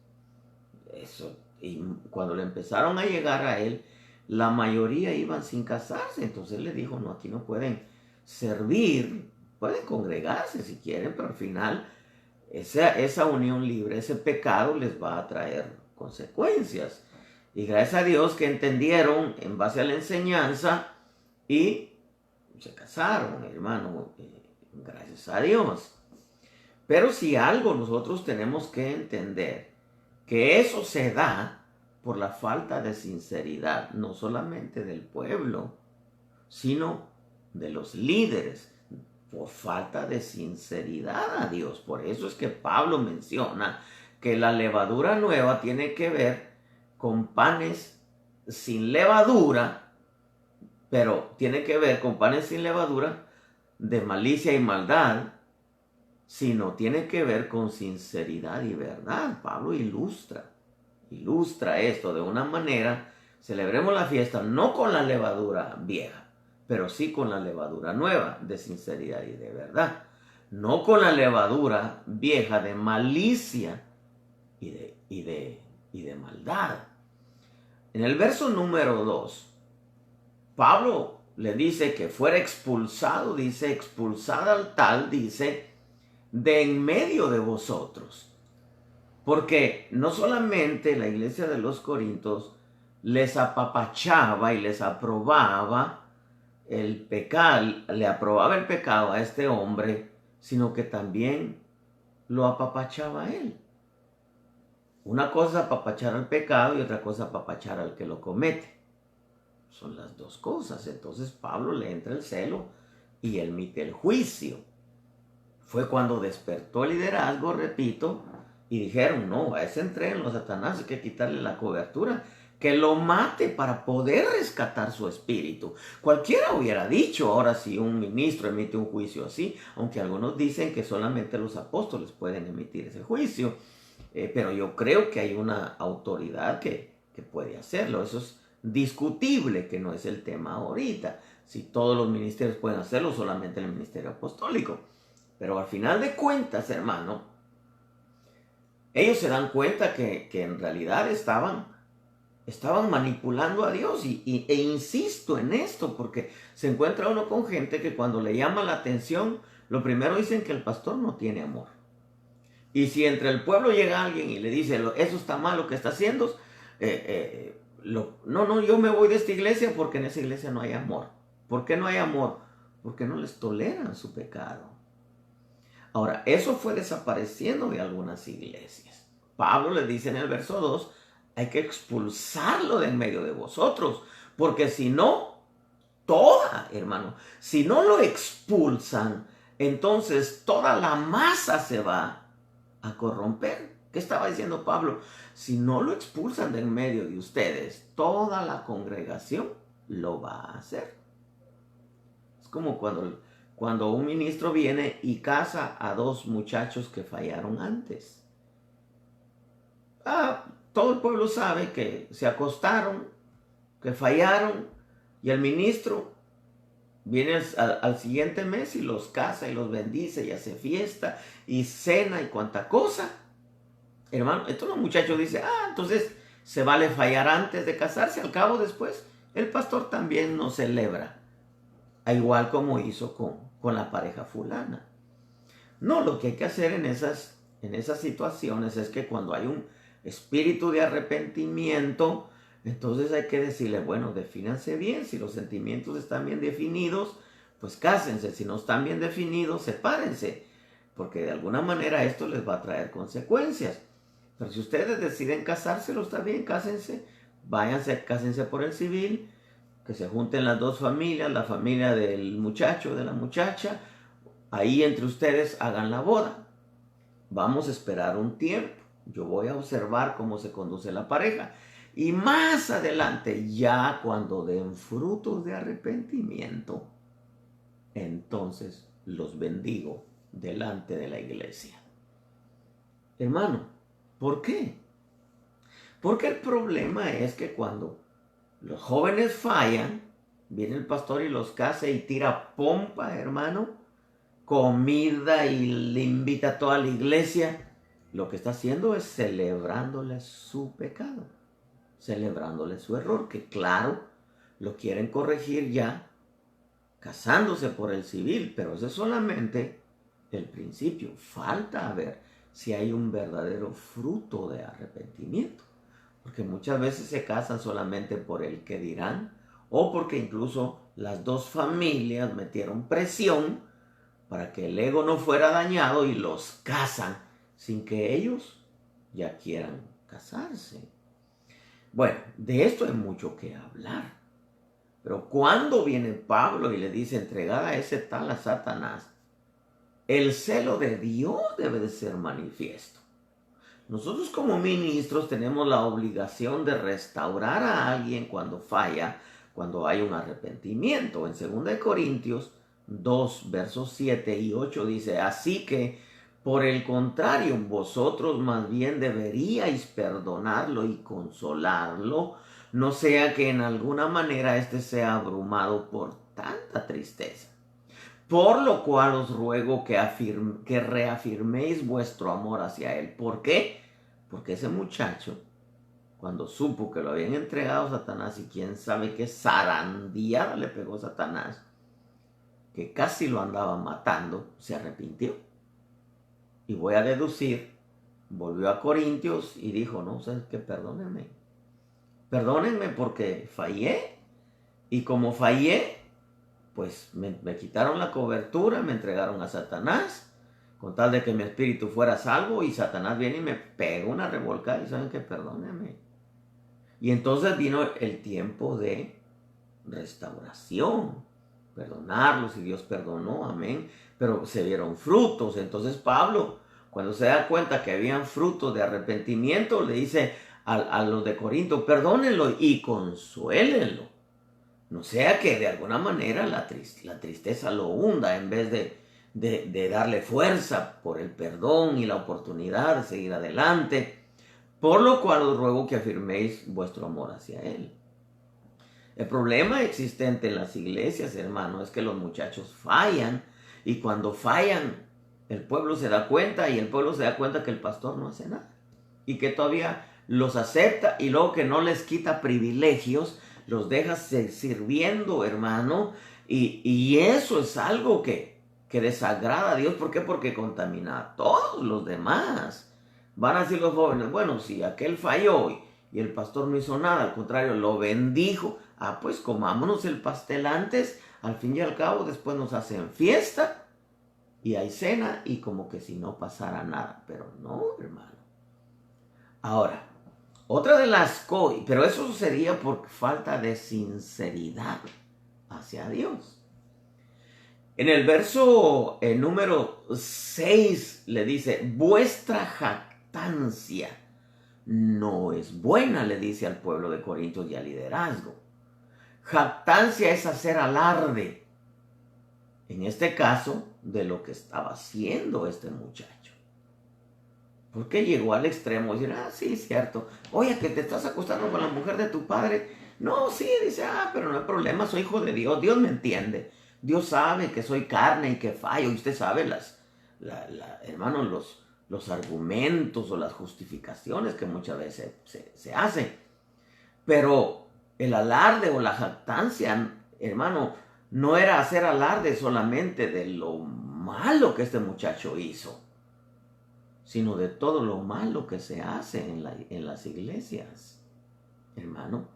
S1: Eso, y cuando le empezaron a llegar a él, la mayoría iban sin casarse. Entonces él le dijo, no, aquí no pueden servir, pueden congregarse si quieren, pero al final esa unión libre, ese pecado les va a traer consecuencias. Y gracias a Dios que entendieron en base a la enseñanza y se casaron, hermano, gracias a Dios. Pero si algo nosotros tenemos que entender, que eso se da por la falta de sinceridad, no solamente del pueblo, sino de los líderes, por falta de sinceridad a Dios. Por eso es que Pablo menciona que la levadura nueva tiene que ver con panes sin levadura, pero tiene que ver con panes sin levadura de malicia y maldad, sino tiene que ver con sinceridad y verdad. Pablo ilustra esto de una manera. Celebremos la fiesta no con la levadura vieja, pero sí con la levadura nueva de sinceridad y de verdad. No con la levadura vieja de malicia y de maldad. En el verso número 2, Pablo le dice que fuera expulsado, dice, expulsada al tal, dice, de en medio de vosotros. Porque no solamente la iglesia de los Corintios les apapachaba y les aprobaba el pecado, le aprobaba el pecado a este hombre, sino que también lo apapachaba a él. Una cosa es apapachar al pecado y otra cosa apapachar al que lo comete. Son las dos cosas. Entonces Pablo le entra el celo y él emite el juicio. Fue cuando despertó el liderazgo, repito, y dijeron, no, a ese entreno, Satanás, hay que quitarle la cobertura, que lo mate para poder rescatar su espíritu. Cualquiera hubiera dicho, ahora si un ministro emite un juicio así, aunque algunos dicen que solamente los apóstoles pueden emitir ese juicio, pero yo creo que hay una autoridad que puede hacerlo. Eso es discutible, que no es el tema ahorita. Si todos los ministerios pueden hacerlo, solamente el ministerio apostólico. Pero al final de cuentas, hermano, ellos se dan cuenta que en realidad estaban manipulando a Dios e insisto en esto porque se encuentra uno con gente que cuando le llama la atención, lo primero dicen que el pastor no tiene amor. Y si entre el pueblo llega alguien y le dice, eso está mal lo que está haciendo, no, yo me voy de esta iglesia porque en esa iglesia no hay amor. ¿Por qué no hay amor? Porque no les toleran su pecado. Ahora, eso fue desapareciendo de algunas iglesias. Pablo le dice en el verso 2, hay que expulsarlo de en medio de vosotros, porque si no, hermano, si no lo expulsan, entonces toda la masa se va a corromper. ¿Qué estaba diciendo Pablo? Si no lo expulsan de en medio de ustedes, toda la congregación lo va a hacer. Es como cuando un ministro viene y casa a dos muchachos que fallaron antes. Todo el pueblo sabe que se acostaron, que fallaron, y el ministro viene al siguiente mes y los casa y los bendice y hace fiesta y cena y cuanta cosa. Hermano, entonces los muchachos dicen, entonces se vale fallar antes de casarse, al cabo después el pastor también no celebra, igual como hizo con la pareja fulana. No, lo que hay que hacer en esas situaciones es que cuando hay un espíritu de arrepentimiento, entonces hay que decirle, bueno, defínanse bien. Si los sentimientos están bien definidos, pues cásense. Si no están bien definidos, sepárense, porque de alguna manera esto les va a traer consecuencias. Pero si ustedes deciden casárselo, está bien, cásense, váyanse, cásense por el civil, que se junten las dos familias, la familia del muchacho, de la muchacha, ahí entre ustedes hagan la boda. Vamos a esperar un tiempo. Yo voy a observar cómo se conduce la pareja. Y más adelante, ya cuando den frutos de arrepentimiento, entonces los bendigo delante de la iglesia. Hermano, ¿por qué? Porque el problema es que cuando los jóvenes fallan, viene el pastor y los casa y tira pompa, hermano, comida y le invita a toda la iglesia. Lo que está haciendo es celebrándole su pecado, celebrándole su error, que claro, lo quieren corregir ya casándose por el civil, pero eso es solamente el principio. Falta ver si hay un verdadero fruto de arrepentimiento, porque muchas veces se casan solamente por el que dirán, o porque incluso las dos familias metieron presión para que el ego no fuera dañado y los casan sin que ellos ya quieran casarse. Bueno, de esto hay mucho que hablar. Pero cuando viene Pablo y le dice, entregad a ese tal a Satanás, el celo de Dios debe de ser manifiesto. Nosotros como ministros tenemos la obligación de restaurar a alguien cuando falla, cuando hay un arrepentimiento. En 2 Corintios 2, versos 7 y 8 dice, así que por el contrario, vosotros más bien deberíais perdonarlo y consolarlo, no sea que en alguna manera éste sea abrumado por tanta tristeza. Por lo cual os ruego que reafirméis vuestro amor hacia él. ¿Por qué? Porque ese muchacho, cuando supo que lo habían entregado a Satanás y quién sabe qué zarandeada le pegó Satanás, que casi lo andaba matando, se arrepintió. Y voy a deducir, volvió a Corintios y dijo, no, ¿sabes qué? Perdónenme porque fallé. Y como fallé, pues me quitaron la cobertura, me entregaron a Satanás, con tal de que mi espíritu fuera salvo, y Satanás viene y me pega una revolcada y ¿saben qué? Perdónenme. Y entonces vino el tiempo de restauración, perdonarlos, y Dios perdonó, amén, pero se vieron frutos. Entonces Pablo, cuando se da cuenta que habían frutos de arrepentimiento, le dice, a los de Corinto, perdónenlo y consuélenlo. No sea que de alguna manera la tristeza lo hunda en vez de darle fuerza por el perdón y la oportunidad de seguir adelante. Por lo cual os ruego que afirméis vuestro amor hacia él. El problema existente en las iglesias, hermano, es que los muchachos fallan, y cuando fallan, el pueblo se da cuenta, y el pueblo se da cuenta que el pastor no hace nada, y que todavía los acepta, y luego que no les quita privilegios, los deja sirviendo, hermano, y eso es algo que desagrada a Dios. ¿Por qué? Porque contamina a todos los demás. Van a decir los jóvenes, bueno, si aquel falló y el pastor no hizo nada, al contrario, lo bendijo, pues comámonos el pastel antes, al fin y al cabo después nos hacen fiesta y hay cena y como que si no pasara nada. Pero no, hermano. Ahora, otra de las cosas, pero eso sucedía por falta de sinceridad hacia Dios. En el verso número 6 le dice, vuestra jactancia no es buena, le dice al pueblo de Corinto y al liderazgo. Jactancia es hacer alarde, en este caso, de lo que estaba haciendo este muchacho. Porque llegó al extremo de decir, sí, cierto, oye, que te estás acostando con la mujer de tu padre. No, sí, dice, pero no hay problema, soy hijo de Dios, Dios me entiende. Dios sabe que soy carne y que fallo, y usted sabe hermano, los argumentos o las justificaciones que muchas veces se hacen. Pero el alarde o la jactancia, hermano, no era hacer alarde solamente de lo malo que este muchacho hizo, sino de todo lo malo que se hace en las iglesias, hermano.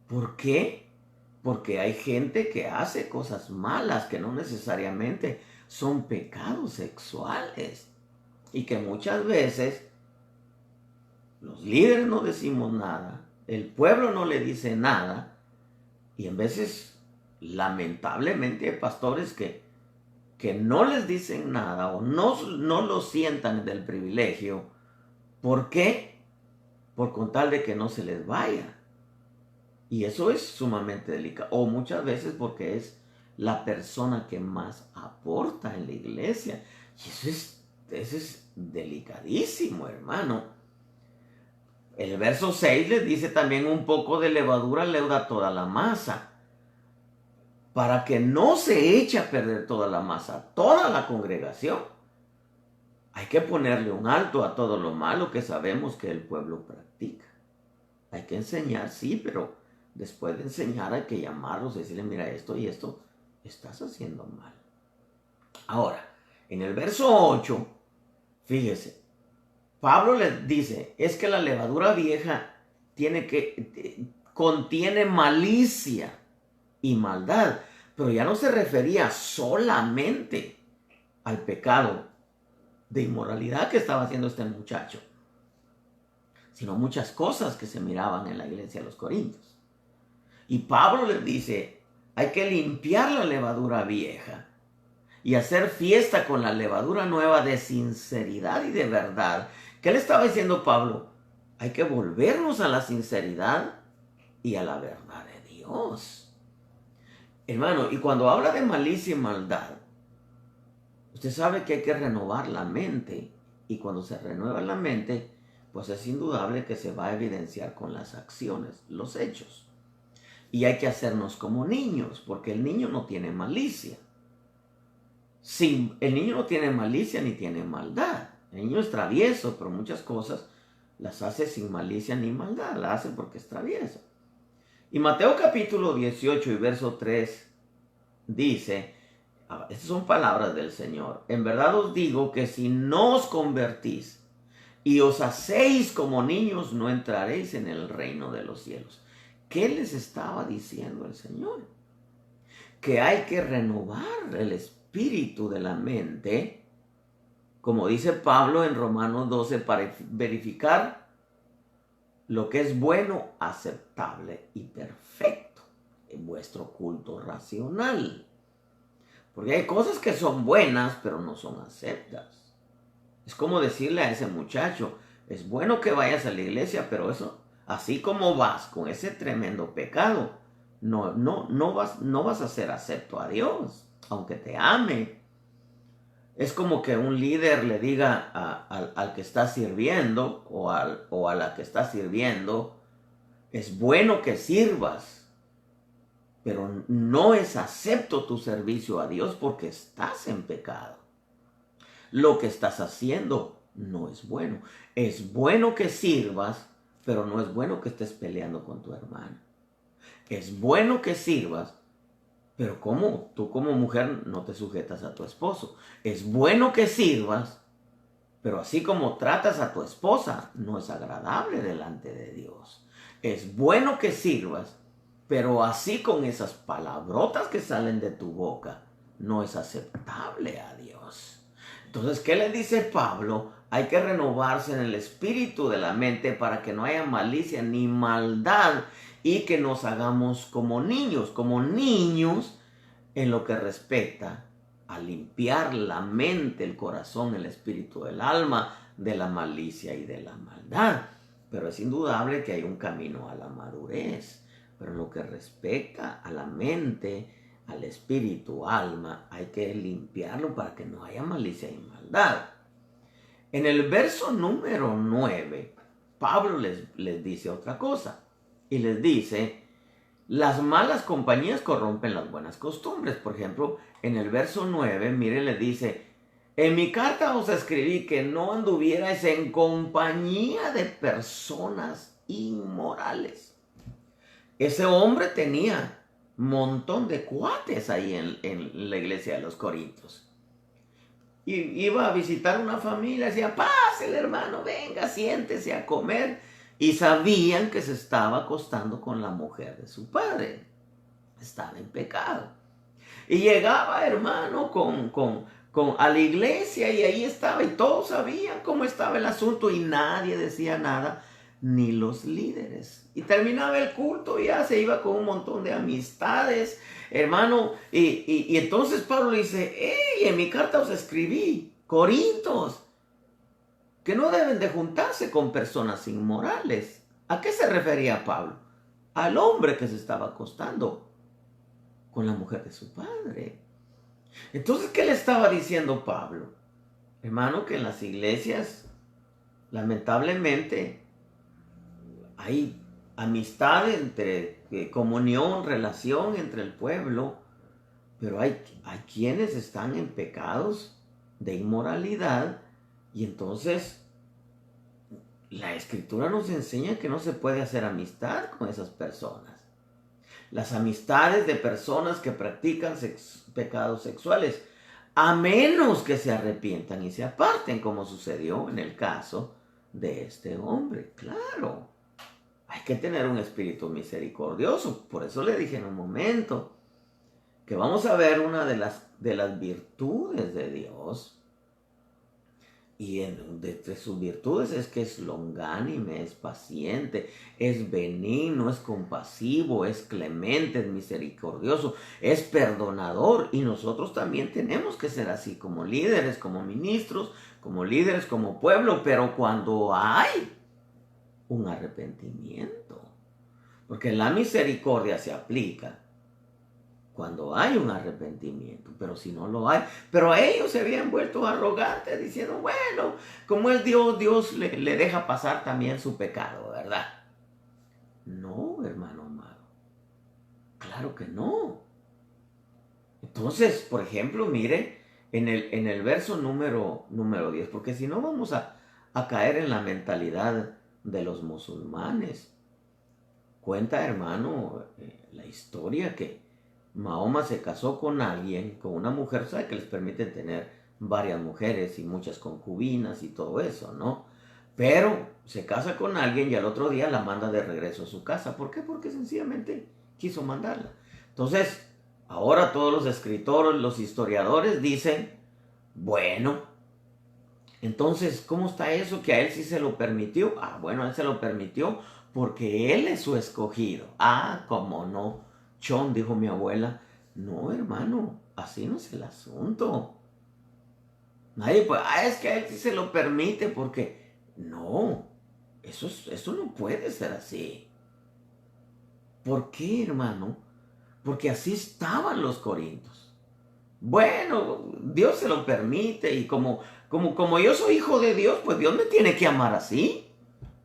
S1: ¿Por qué? Porque hay gente que hace cosas malas que no necesariamente son pecados sexuales, y que muchas veces los líderes no decimos nada, el pueblo no le dice nada, y en veces lamentablemente hay pastores que no les dicen nada o no lo sientan del privilegio. ¿Por qué? Por con tal de que no se les vaya. Y eso es sumamente delicado. O muchas veces porque es la persona que más aporta en la iglesia. Y eso es delicadísimo, hermano. El verso 6 les dice también, un poco de levadura leuda toda la masa. Para que no se eche a perder toda la masa, toda la congregación, hay que ponerle un alto a todo lo malo que sabemos que el pueblo practica. Hay que enseñar, sí, pero después de enseñar hay que llamarlos y decirles, mira, esto y esto estás haciendo mal. Ahora, en el verso 8, fíjese, Pablo les dice, es que la levadura vieja contiene malicia y maldad, pero ya no se refería solamente al pecado de inmoralidad que estaba haciendo este muchacho, sino muchas cosas que se miraban en la iglesia de los Corintios. Y Pablo les dice, hay que limpiar la levadura vieja y hacer fiesta con la levadura nueva de sinceridad y de verdad. ¿Qué le estaba diciendo Pablo? Hay que volvernos a la sinceridad y a la verdad de Dios. Hermano, y cuando habla de malicia y maldad, usted sabe que hay que renovar la mente. Y cuando se renueva la mente, pues es indudable que se va a evidenciar con las acciones, los hechos. Y hay que hacernos como niños, porque el niño no tiene malicia. Sí, el niño no tiene malicia ni tiene maldad. El niño es travieso, pero muchas cosas las hace sin malicia ni maldad. Las hace porque es travieso. Y Mateo capítulo 18 y verso 3 dice, estas son palabras del Señor, en verdad os digo que si no os convertís y os hacéis como niños, no entraréis en el reino de los cielos. ¿Qué les estaba diciendo el Señor? Que hay que renovar el espíritu de la mente, como dice Pablo en Romanos 12, para verificar lo que es bueno, aceptable y perfecto en vuestro culto racional. Porque hay cosas que son buenas, pero no son aceptas. Es como decirle a ese muchacho, Es bueno que vayas a la iglesia, pero eso, así como vas con ese tremendo pecado, no vas a ser acepto a Dios, aunque te ame. Es como que un líder le diga al que está sirviendo o a la que está sirviendo, es bueno que sirvas, pero no es acepto tu servicio a Dios porque estás en pecado. Lo que estás haciendo no es bueno. Es bueno que sirvas, pero no es bueno que estés peleando con tu hermano. Es bueno que sirvas, pero ¿cómo? Tú como mujer no te sujetas a tu esposo. Es bueno que sirvas, pero así como tratas a tu esposa, no es agradable delante de Dios. Es bueno que sirvas, pero así con esas palabrotas que salen de tu boca, no es aceptable a Dios. Entonces, ¿qué le dice Pablo? Hay que renovarse en el espíritu de la mente para que no haya malicia ni maldad y que nos hagamos como niños en lo que respecta a limpiar la mente, el corazón, el espíritu, el alma de la malicia y de la maldad. Pero es indudable que hay un camino a la madurez. Pero en lo que respecta a la mente, al espíritu, alma, hay que limpiarlo para que no haya malicia y maldad. En el verso número 9, Pablo les dice otra cosa. Y les dice, las malas compañías corrompen las buenas costumbres. Por ejemplo, en el verso 9, mire, le dice, en mi carta os escribí que no anduvierais en compañía de personas inmorales. Ese hombre tenía un montón de cuates ahí en la iglesia de los Corintios. Y iba a visitar una familia, decía, pásele hermano, venga, siéntese a comer. Y sabían que se estaba acostando con la mujer de su padre. Estaba en pecado. Y llegaba, hermano, a la iglesia y ahí estaba. Y todos sabían cómo estaba el asunto y nadie decía nada, ni los líderes. Y terminaba el culto y ya se iba con un montón de amistades, hermano. Y entonces Pablo dice, hey, en mi carta os escribí, Corintios, que no deben de juntarse con personas inmorales. ¿A qué se refería Pablo? Al hombre que se estaba acostando con la mujer de su padre. Entonces, ¿qué le estaba diciendo Pablo? Hermano, que en las iglesias, lamentablemente, hay amistad entre comunión, relación entre el pueblo, pero hay quienes están en pecados de inmoralidad y entonces la escritura nos enseña que no se puede hacer amistad con esas personas. Las amistades de personas que practican pecados sexuales, a menos que se arrepientan y se aparten, como sucedió en el caso de este hombre. Claro, hay que tener un espíritu misericordioso. Por eso le dije en un momento que vamos a ver una de las virtudes de Dios. Y entre sus virtudes es que es longánime, es paciente, es benigno, es compasivo, es clemente, es misericordioso, es perdonador. Y nosotros también tenemos que ser así como líderes, como ministros, como líderes, como pueblo. Pero cuando hay un arrepentimiento, porque la misericordia se aplica cuando hay un arrepentimiento, pero si no lo hay, pero a ellos se habían vuelto arrogantes diciendo, bueno, como es Dios, Dios le deja pasar también su pecado, ¿verdad? No, hermano amado, claro que no. Entonces, por ejemplo, mire, en el verso número 10, porque si no vamos a caer en la mentalidad de los musulmanes. Cuenta, hermano, la historia que Mahoma se casó con alguien, con una mujer, ¿sabe? Que les permite tener varias mujeres y muchas concubinas y todo eso, ¿no? Pero se casa con alguien y al otro día la manda de regreso a su casa. ¿Por qué? Porque sencillamente quiso mandarla. Entonces, ahora todos los escritores, los historiadores dicen, bueno, entonces, ¿cómo está eso que a él sí se lo permitió? Ah, bueno, a él se lo permitió porque él es su escogido. Ah, cómo no. Chon, dijo mi abuela, no, hermano, así no es el asunto. Nadie puede, es que a él sí se lo permite porque No, eso no puede ser así. ¿Por qué, hermano? Porque así estaban los corintios. Bueno, Dios se lo permite y como yo soy hijo de Dios, pues Dios me tiene que amar así.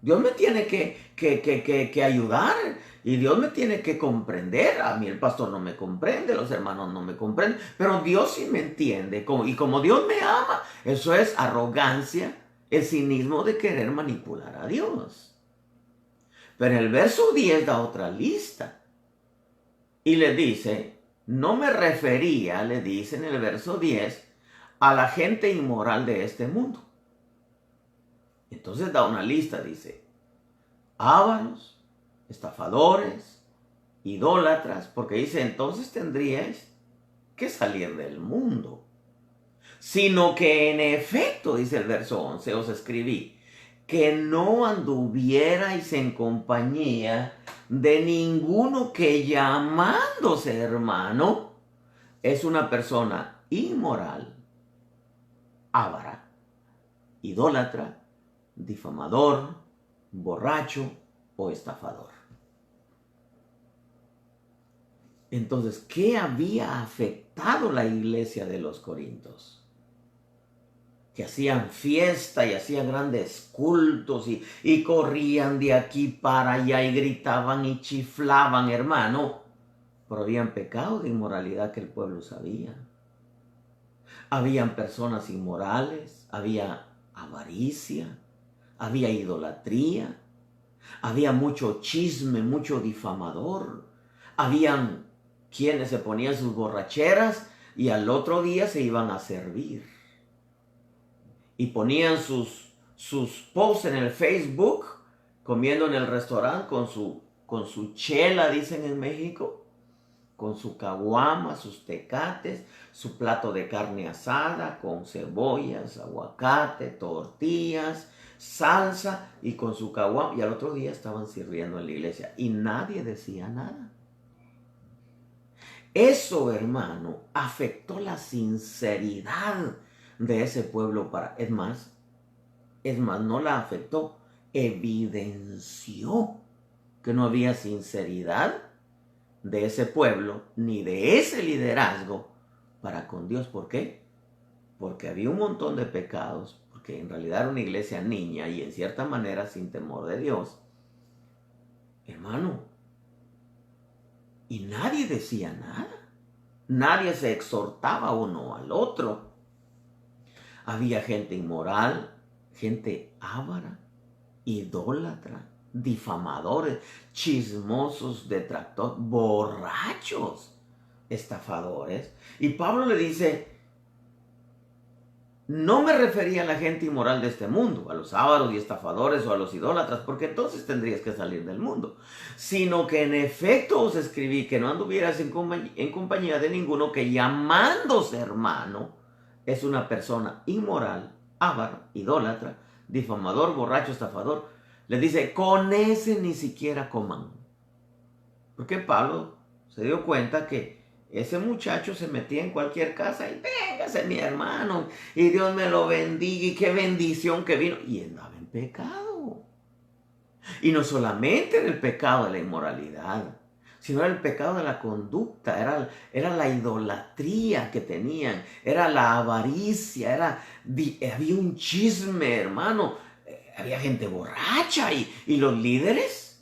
S1: Dios me tiene que ayudar y Dios me tiene que comprender. A mí el pastor no me comprende, los hermanos no me comprenden, pero Dios sí me entiende. Y como Dios me ama, eso es arrogancia, el cinismo de querer manipular a Dios. Pero en el verso 10 da otra lista y le dice, no me refería, le dice en el verso 10, a la gente inmoral de este mundo. Entonces da una lista, dice, ávaros, estafadores, idólatras, porque dice, entonces tendríais que salir del mundo. Sino que en efecto, dice el verso 11, os escribí, que no anduvierais en compañía de ninguno que llamándose hermano es una persona inmoral, avara, idólatra, difamador, borracho o estafador. Entonces, ¿qué había afectado la iglesia de los Corintios? Que hacían fiesta y hacían grandes cultos y corrían de aquí para allá y gritaban y chiflaban, hermano. Pero habían pecado de inmoralidad que el pueblo sabía. Habían personas inmorales, había avaricia, había idolatría, había mucho chisme, mucho difamador. Habían quienes se ponían sus borracheras y al otro día se iban a servir. Y ponían sus posts en el Facebook, comiendo en el restaurante con su chela, dicen en México, con su caguama, sus tecates, su plato de carne asada, con cebollas, aguacate, tortillas, salsa y con su caguama. Y al otro día estaban sirviendo en la iglesia y nadie decía nada. Eso, hermano, afectó la sinceridad de ese pueblo es más, no la afectó, evidenció que no había sinceridad de ese pueblo ni de ese liderazgo para con Dios. ¿Por qué? Porque había un montón de pecados, porque en realidad era una iglesia niña y en cierta manera sin temor de Dios, hermano, y nadie decía nada, nadie se exhortaba uno al otro. Había gente inmoral, gente avara, idólatra, difamadores, chismosos, detractores, borrachos, estafadores. Y Pablo le dice, no me refería a la gente inmoral de este mundo, a los ávaros y estafadores o a los idólatras, porque entonces tendrías que salir del mundo, sino que en efecto os escribí que no anduvieras en compañía de ninguno que llamándose hermano es una persona inmoral, avaro, idólatra, difamador, borracho, estafador. Le dice, con ese ni siquiera coman. Porque Pablo se dio cuenta que ese muchacho se metía en cualquier casa y véngase mi hermano, y Dios me lo bendiga, y qué bendición que vino. Y andaba en pecado. Y no solamente era el pecado de la inmoralidad, sino era el pecado de la conducta, era la idolatría que tenían, era la avaricia, había un chisme, hermano, había gente borracha y los líderes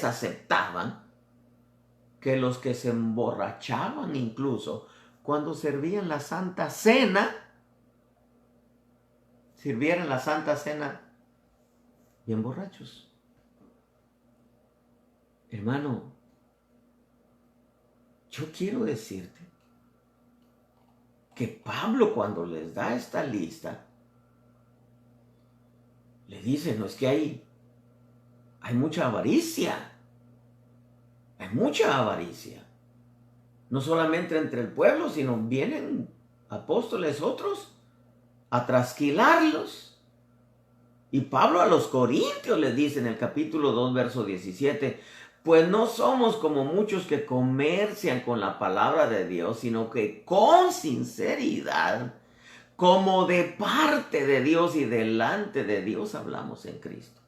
S1: aceptaban que los que se emborrachaban incluso cuando servían la Santa Cena, sirvieran la Santa Cena bien borrachos. Hermano, yo quiero decirte que Pablo cuando les da esta lista, le dice, no es que hay mucha avaricia. Hay mucha avaricia. No solamente entre el pueblo, sino vienen apóstoles otros a trasquilarlos. Y Pablo a los corintios les dice en el capítulo 2, verso 17, pues no somos como muchos que comercian con la palabra de Dios, sino que con sinceridad como de parte de Dios y delante de Dios hablamos en Cristo.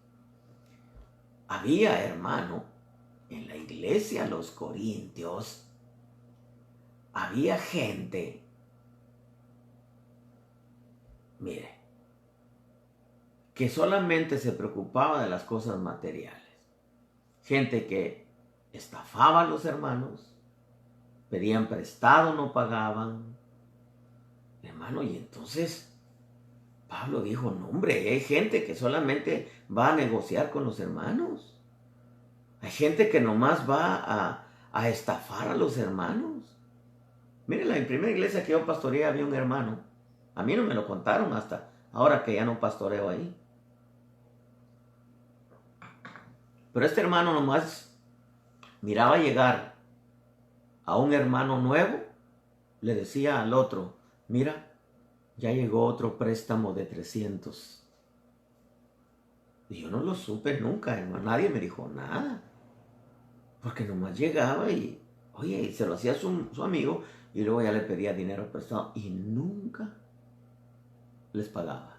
S1: Había, hermano, en la iglesia los Corintios, había gente, mire, que solamente se preocupaba de las cosas materiales. Gente que estafaba a los hermanos, pedían prestado, no pagaban. Hermano, y entonces Pablo dijo, no hombre, hay gente que solamente va a negociar con los hermanos. Hay gente que nomás va a estafar a los hermanos. Miren, en la primera iglesia que yo pastoreé había un hermano. A mí no me lo contaron hasta ahora que ya no pastoreo ahí. Pero este hermano nomás miraba llegar a un hermano nuevo, le decía al otro, mira, ya llegó otro préstamo de 300. Y yo no lo supe nunca, hermano. Nadie me dijo nada. Porque nomás llegaba y, oye, y se lo hacía su amigo y luego ya le pedía dinero prestado y nunca les pagaba.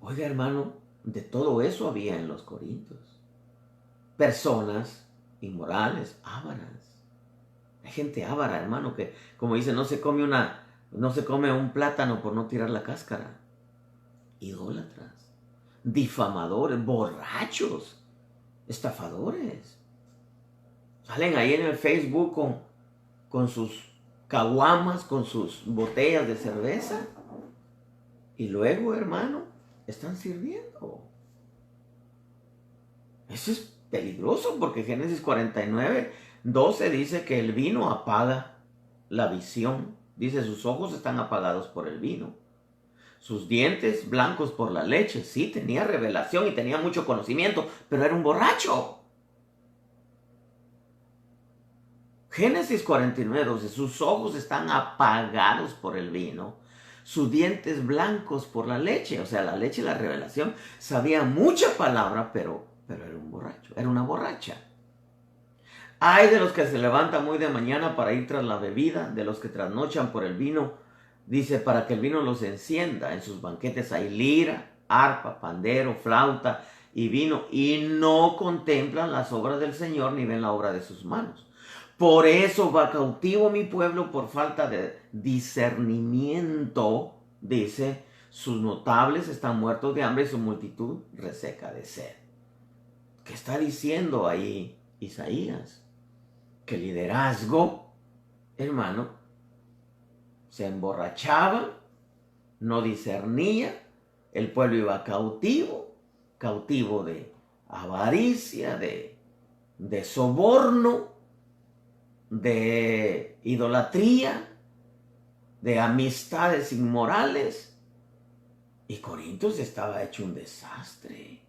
S1: Oiga, hermano, de todo eso había en los Corintios. Personas inmorales, ávaras. Hay gente ávara, hermano, que como dice, no se come un plátano por no tirar la cáscara. Idólatras, difamadores, borrachos, estafadores. Salen ahí en el Facebook con sus caguamas, con sus botellas de cerveza. Y luego, hermano, están sirviendo. Eso es peligroso porque Génesis 49:12 dice que el vino apaga la visión. Dice, sus ojos están apagados por el vino. Sus dientes blancos por la leche. Sí, tenía revelación y tenía mucho conocimiento, pero era un borracho. Génesis 49:12, sus ojos están apagados por el vino, sus dientes blancos por la leche. O sea, la leche, la revelación, sabía mucha palabra, pero era un borracho, era una borracha. Hay de los que se levantan muy de mañana para ir tras la bebida, de los que trasnochan por el vino. Dice, para que el vino los encienda. En sus banquetes hay lira, arpa, pandero, flauta y vino, y no contemplan las obras del Señor ni ven la obra de sus manos. Por eso va cautivo mi pueblo por falta de discernimiento. Dice, sus notables están muertos de hambre y su multitud reseca de sed. ¿Qué está diciendo ahí Isaías? Que el liderazgo, hermano, se emborrachaba, no discernía, el pueblo iba cautivo de avaricia, de soborno, de idolatría, de amistades inmorales. Y Corintios estaba hecho un desastre.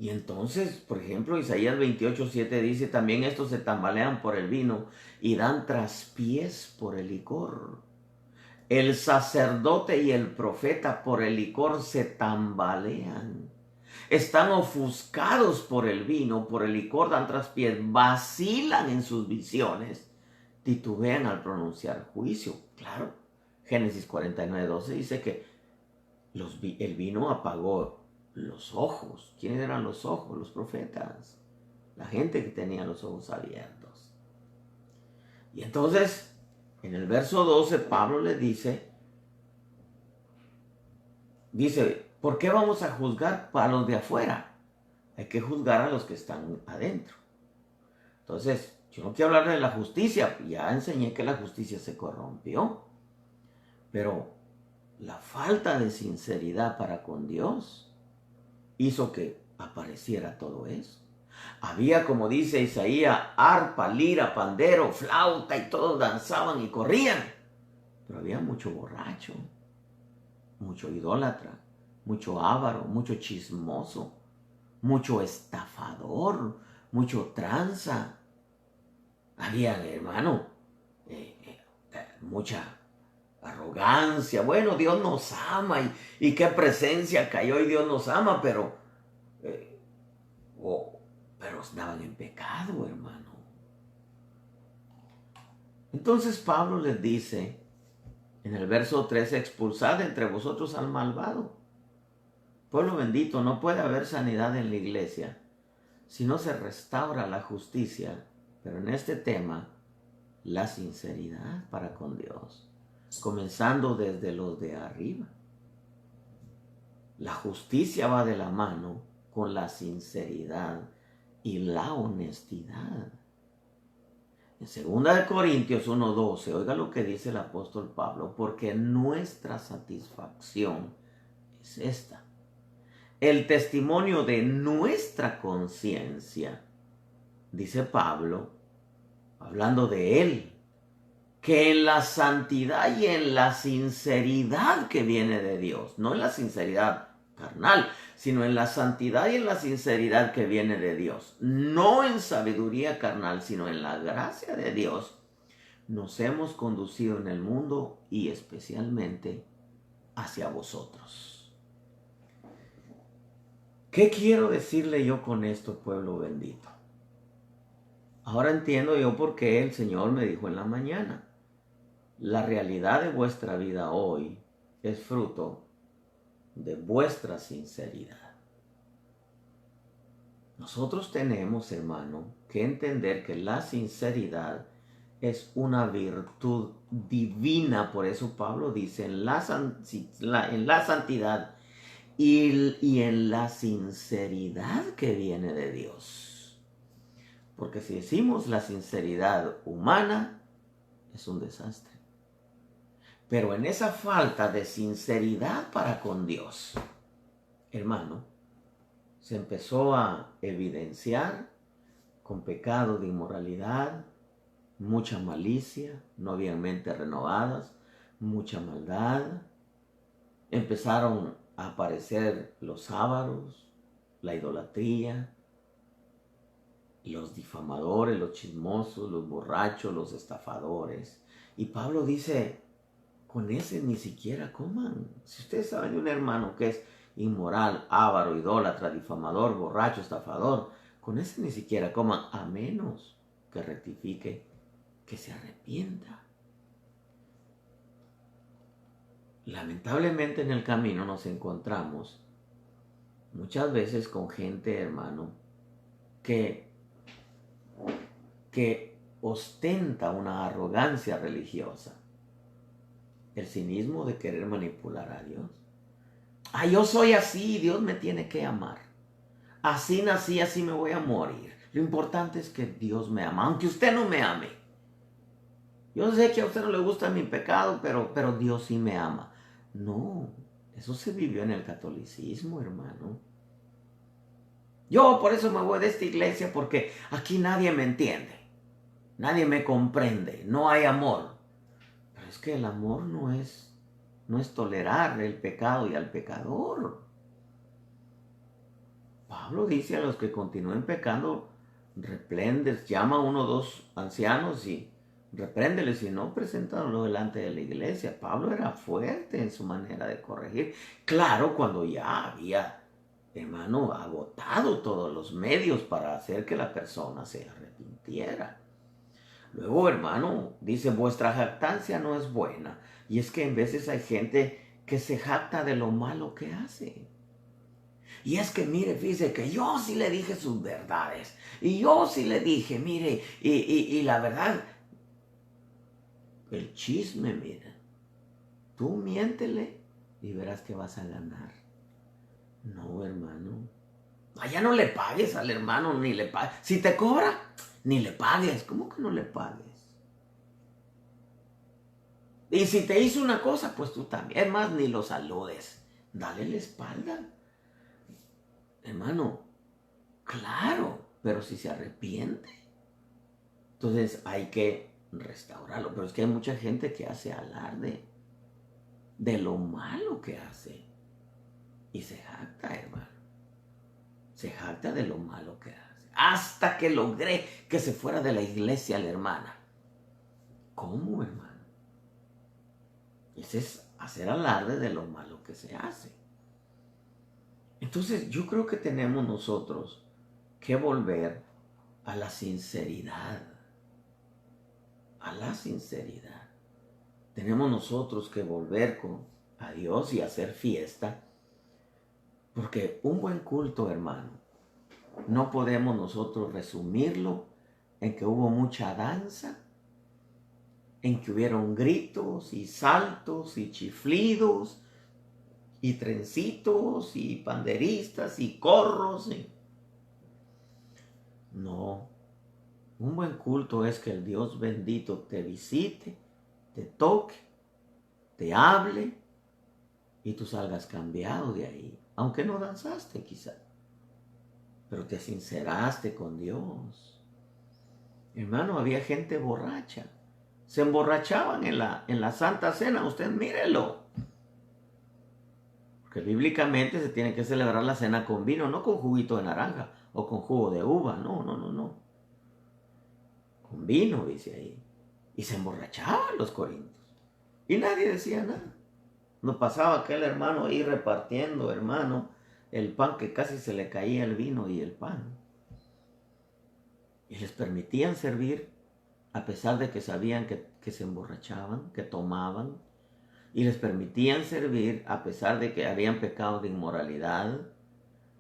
S1: Y entonces, por ejemplo, Isaías 28:7 dice, también estos se tambalean por el vino y dan traspiés por el licor. El sacerdote y el profeta por el licor se tambalean. Están ofuscados por el vino, por el licor dan traspiés, vacilan en sus visiones, titubean al pronunciar juicio. Claro, Génesis 49:12 dice que el vino apagó los ojos. ¿Quiénes eran los ojos? Los profetas. La gente que tenía los ojos abiertos. Y entonces, en el verso 12, Pablo le dice, ¿por qué vamos a juzgar a los de afuera? Hay que juzgar a los que están adentro. Entonces, yo no quiero hablar de la justicia. Ya enseñé que la justicia se corrompió. Pero la falta de sinceridad para con Dios hizo que apareciera todo eso. Había, como dice Isaías, arpa, lira, pandero, flauta y todos danzaban y corrían. Pero había mucho borracho, mucho idólatra, mucho avaro, mucho chismoso, mucho estafador, mucho tranza. Había, hermano, mucha arrogancia. Bueno, Dios nos ama y qué presencia cayó y Dios nos ama, pero estaban en pecado, hermano. Entonces Pablo les dice, En el verso 13, expulsad entre vosotros al malvado. Pueblo bendito, no puede haber sanidad en la iglesia si no se restaura la justicia, pero en este tema, la sinceridad para con Dios, comenzando desde los de arriba. La justicia va de la mano con la sinceridad y la honestidad. En 2 Corintios 1:12, oiga lo que dice el apóstol Pablo, porque nuestra satisfacción es esta: el testimonio de nuestra conciencia, dice Pablo, hablando de él, que en la santidad y en la sinceridad que viene de Dios, no en la sinceridad carnal, sino en la santidad y en la sinceridad que viene de Dios, no en sabiduría carnal, sino en la gracia de Dios, nos hemos conducido en el mundo y especialmente hacia vosotros. ¿Qué quiero decirle yo con esto, pueblo bendito? Ahora entiendo yo por qué el Señor me dijo en la mañana: la realidad de vuestra vida hoy es fruto de vuestra sinceridad. Nosotros tenemos, hermano, que entender que la sinceridad es una virtud divina. Por eso Pablo dice en la santidad y en la sinceridad que viene de Dios. Porque si decimos la sinceridad humana, es un desastre. Pero en esa falta de sinceridad para con Dios, hermano, se empezó a evidenciar con pecado de inmoralidad, mucha malicia, no habían mentes renovadas, mucha maldad. Empezaron a aparecer los ávaros, la idolatría, los difamadores, los chismosos, los borrachos, los estafadores. Y Pablo dice: con ese ni siquiera coman. Si ustedes saben de un hermano que es inmoral, avaro, idólatra, difamador, borracho, estafador, con ese ni siquiera coman, a menos que rectifique, que se arrepienta. Lamentablemente en el camino nos encontramos muchas veces con gente, hermano, que ostenta una arrogancia religiosa. El cinismo de querer manipular a Dios. Yo soy así, Dios me tiene que amar. Así nací, así me voy a morir. Lo importante es que Dios me ama, aunque usted no me ame. Yo sé que a usted no le gusta mi pecado, pero Dios sí me ama. No, eso se vivió en el catolicismo, hermano. Yo por eso me voy de esta iglesia, porque aquí nadie me entiende. Nadie me comprende, no hay amor. Pero es que el amor no es tolerar el pecado y al pecador. Pablo dice a los que continúen pecando, repréndeles, llama a 1 o 2 ancianos y repréndeles, y no preséntalos delante de la iglesia. Pablo era fuerte en su manera de corregir. Claro, cuando ya había, hermano, agotado todos los medios para hacer que la persona se arrepintiera. Luego, hermano, dice: vuestra jactancia no es buena. Y es que en veces hay gente que se jacta de lo malo que hace. Y es que, mire, fíjese que yo sí le dije sus verdades. Y yo sí le dije, mire, y la verdad, el chisme, mira. Tú miéntele y verás que vas a ganar. No, hermano. Ya no le pagues al hermano, ni le pagues. Si te cobra, ni le pagues. ¿Cómo que no le pagues? Y si te hizo una cosa, pues tú también. Es más, ni lo saludes. Dale la espalda. Hermano, claro, pero si se arrepiente, entonces hay que restaurarlo. Pero es que hay mucha gente que hace alarde de lo malo que hace. Y se jacta, hermano. Se jacta de lo malo que hace. Hasta que logré que se fuera de la iglesia la hermana. ¿Cómo, hermano? Ese es hacer alarde de lo malo que se hace. Entonces yo creo que tenemos nosotros que volver a la sinceridad. A la sinceridad. tenemos nosotros que volver a Dios y hacer fiesta. Porque un buen culto, hermano, no podemos nosotros resumirlo en que hubo mucha danza, en que hubieron gritos y saltos y chiflidos y trencitos y panderistas y corros. No, un buen culto es que el Dios bendito te visite, te toque, te hable y tú salgas cambiado de ahí, aunque no danzaste quizá, pero te sinceraste con Dios. Hermano, había gente borracha, se emborrachaban en la Santa Cena, usted mírelo. Porque bíblicamente se tiene que celebrar la cena con vino, no con juguito de naranja o con jugo de uva, no. Con vino, dice ahí. Y se emborrachaban los corintios. Y nadie decía nada. No pasaba aquel hermano ahí repartiendo, hermano, el pan que casi se le caía el vino y el pan. Y les permitían servir a pesar de que sabían que se emborrachaban, que tomaban. Y les permitían servir a pesar de que habían pecado de inmoralidad,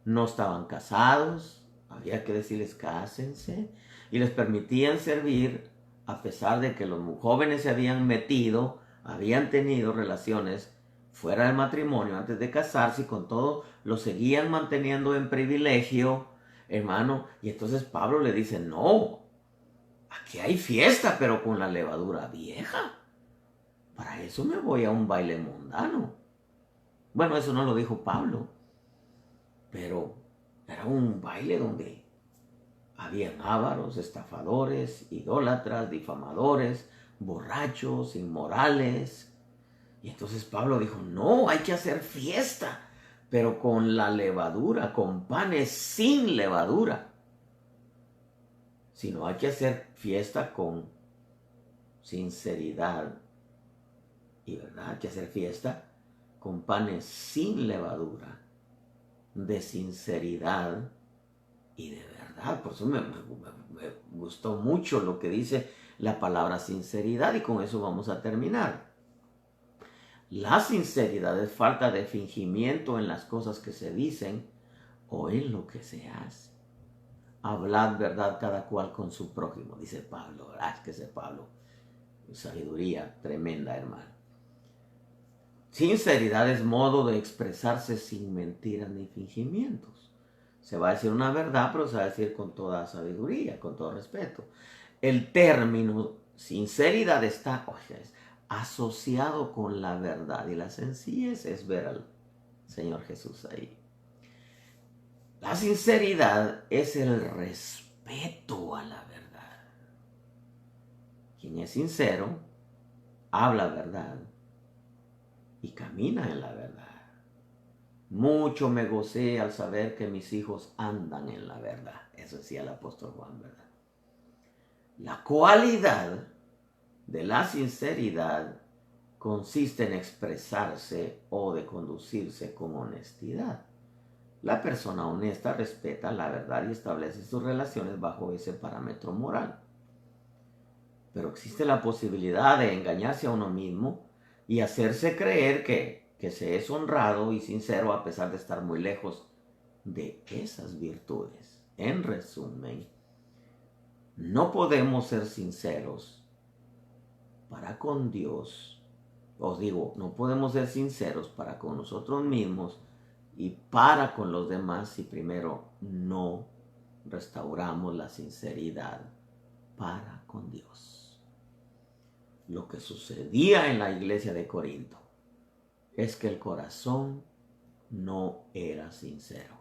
S1: no estaban casados, había que decirles cásense, y les permitían servir a pesar de que los jóvenes se habían metido, habían tenido relaciones fuera del matrimonio antes de casarse y con todo lo seguían manteniendo en privilegio, hermano. Y entonces Pablo le dice, no, aquí hay fiesta, pero con la levadura vieja. Para eso me voy a un baile mundano. Bueno, eso no lo dijo Pablo, pero era un baile donde habían ávaros, estafadores, idólatras, difamadores, borrachos, inmorales. Y entonces Pablo dijo, no, hay que hacer fiesta, pero con la levadura, con panes sin levadura. Sino hay que hacer fiesta con sinceridad. Y verdad, hay que hacer fiesta con panes sin levadura, de sinceridad y de verdad. Por eso me gustó mucho lo que dice la palabra sinceridad y con eso vamos a terminar. La sinceridad es falta de fingimiento en las cosas que se dicen o en lo que se hace. Hablad verdad cada cual con su prójimo, dice Pablo. Es que ese Pablo, sabiduría tremenda, hermano. Sinceridad es modo de expresarse sin mentiras ni fingimientos. Se va a decir una verdad, pero se va a decir con toda sabiduría, con todo respeto. El término sinceridad está asociado con la verdad y la sencillez es ver al Señor Jesús ahí. La sinceridad es el respeto a la verdad. Quien es sincero, habla verdad y camina en la verdad. Mucho me gocé al saber que mis hijos andan en la verdad. Eso decía el apóstol Juan, ¿verdad? La cualidad de la sinceridad consiste en expresarse o de conducirse con honestidad. La persona honesta respeta la verdad y establece sus relaciones bajo ese parámetro moral. Pero existe la posibilidad de engañarse a uno mismo y hacerse creer que se es honrado y sincero a pesar de estar muy lejos de esas virtudes. En resumen, no podemos ser sinceros para con Dios. Os digo, no podemos ser sinceros para con nosotros mismos y para con los demás si primero no restauramos la sinceridad para con Dios. Lo que sucedía en la iglesia de Corinto es que el corazón no era sincero.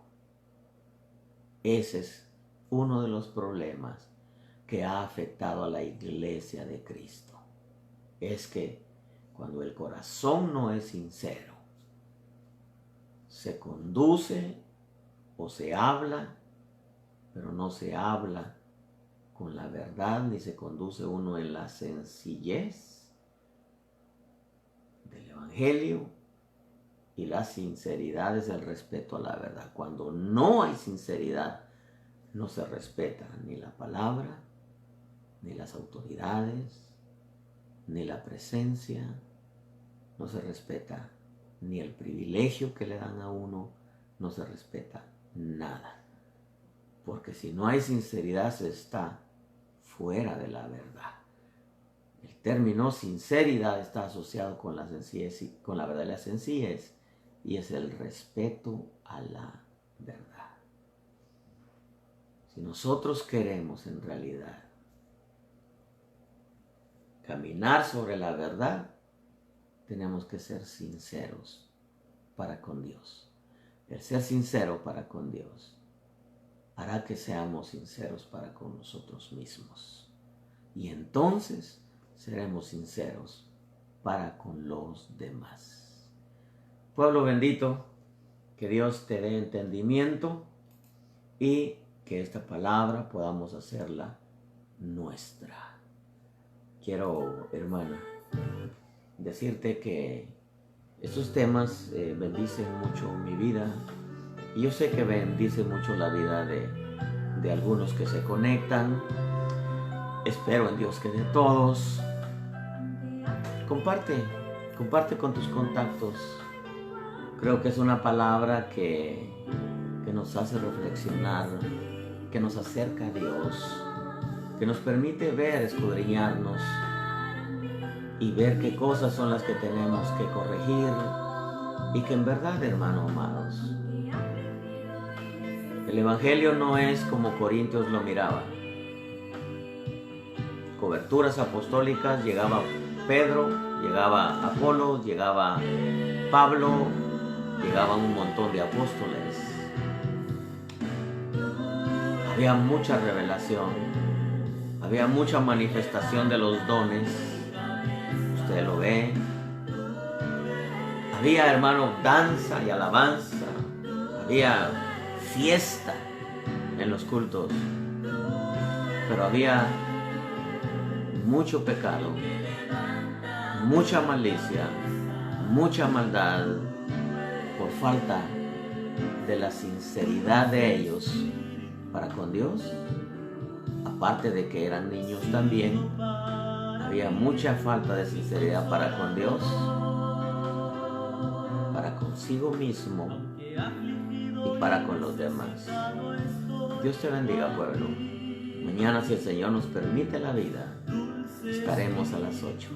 S1: Ese es uno de los problemas que ha afectado a la iglesia de Cristo. Es que cuando el corazón no es sincero, se conduce o se habla, pero no se habla con la verdad ni se conduce uno en la sencillez del Evangelio. Y la sinceridad es el respeto a la verdad. Cuando no hay sinceridad, no se respeta ni la palabra, ni las autoridades, ni la presencia, no se respeta ni el privilegio que le dan a uno, no se respeta nada. Porque si no hay sinceridad, se está fuera de la verdad. El término sinceridad está asociado con la sencillez, con la verdad y la sencillez, y es el respeto a la verdad. Si nosotros queremos en realidad caminar sobre la verdad, tenemos que ser sinceros para con Dios. El ser sincero para con Dios hará que seamos sinceros para con nosotros mismos. Y entonces seremos sinceros para con los demás. Pueblo bendito, que Dios te dé entendimiento y que esta palabra podamos hacerla nuestra. Quiero, hermana, decirte que estos temas bendicen mucho mi vida y yo sé que bendicen mucho la vida de algunos que se conectan. Espero en Dios que de todos. Comparte con tus contactos. Creo que es una palabra que nos hace reflexionar, que nos acerca a Dios, que nos permite ver, escudriñarnos y ver qué cosas son las que tenemos que corregir y que en verdad, hermanos amados, el Evangelio no es como Corintios lo miraba. Coberturas apostólicas, llegaba Pedro, llegaba Apolo, llegaba Pablo, llegaban un montón de apóstoles. Había mucha revelación, había mucha manifestación de los dones. Usted lo ve. Había, hermano, danza y alabanza. Había fiesta en los cultos. Pero había mucho pecado, mucha malicia, mucha maldad por falta de la sinceridad de ellos para con Dios. Aparte de que eran niños también, había mucha falta de sinceridad para con Dios, para consigo mismo y para con los demás. Dios te bendiga, pueblo. Mañana, si el Señor nos permite la vida, estaremos a las 8.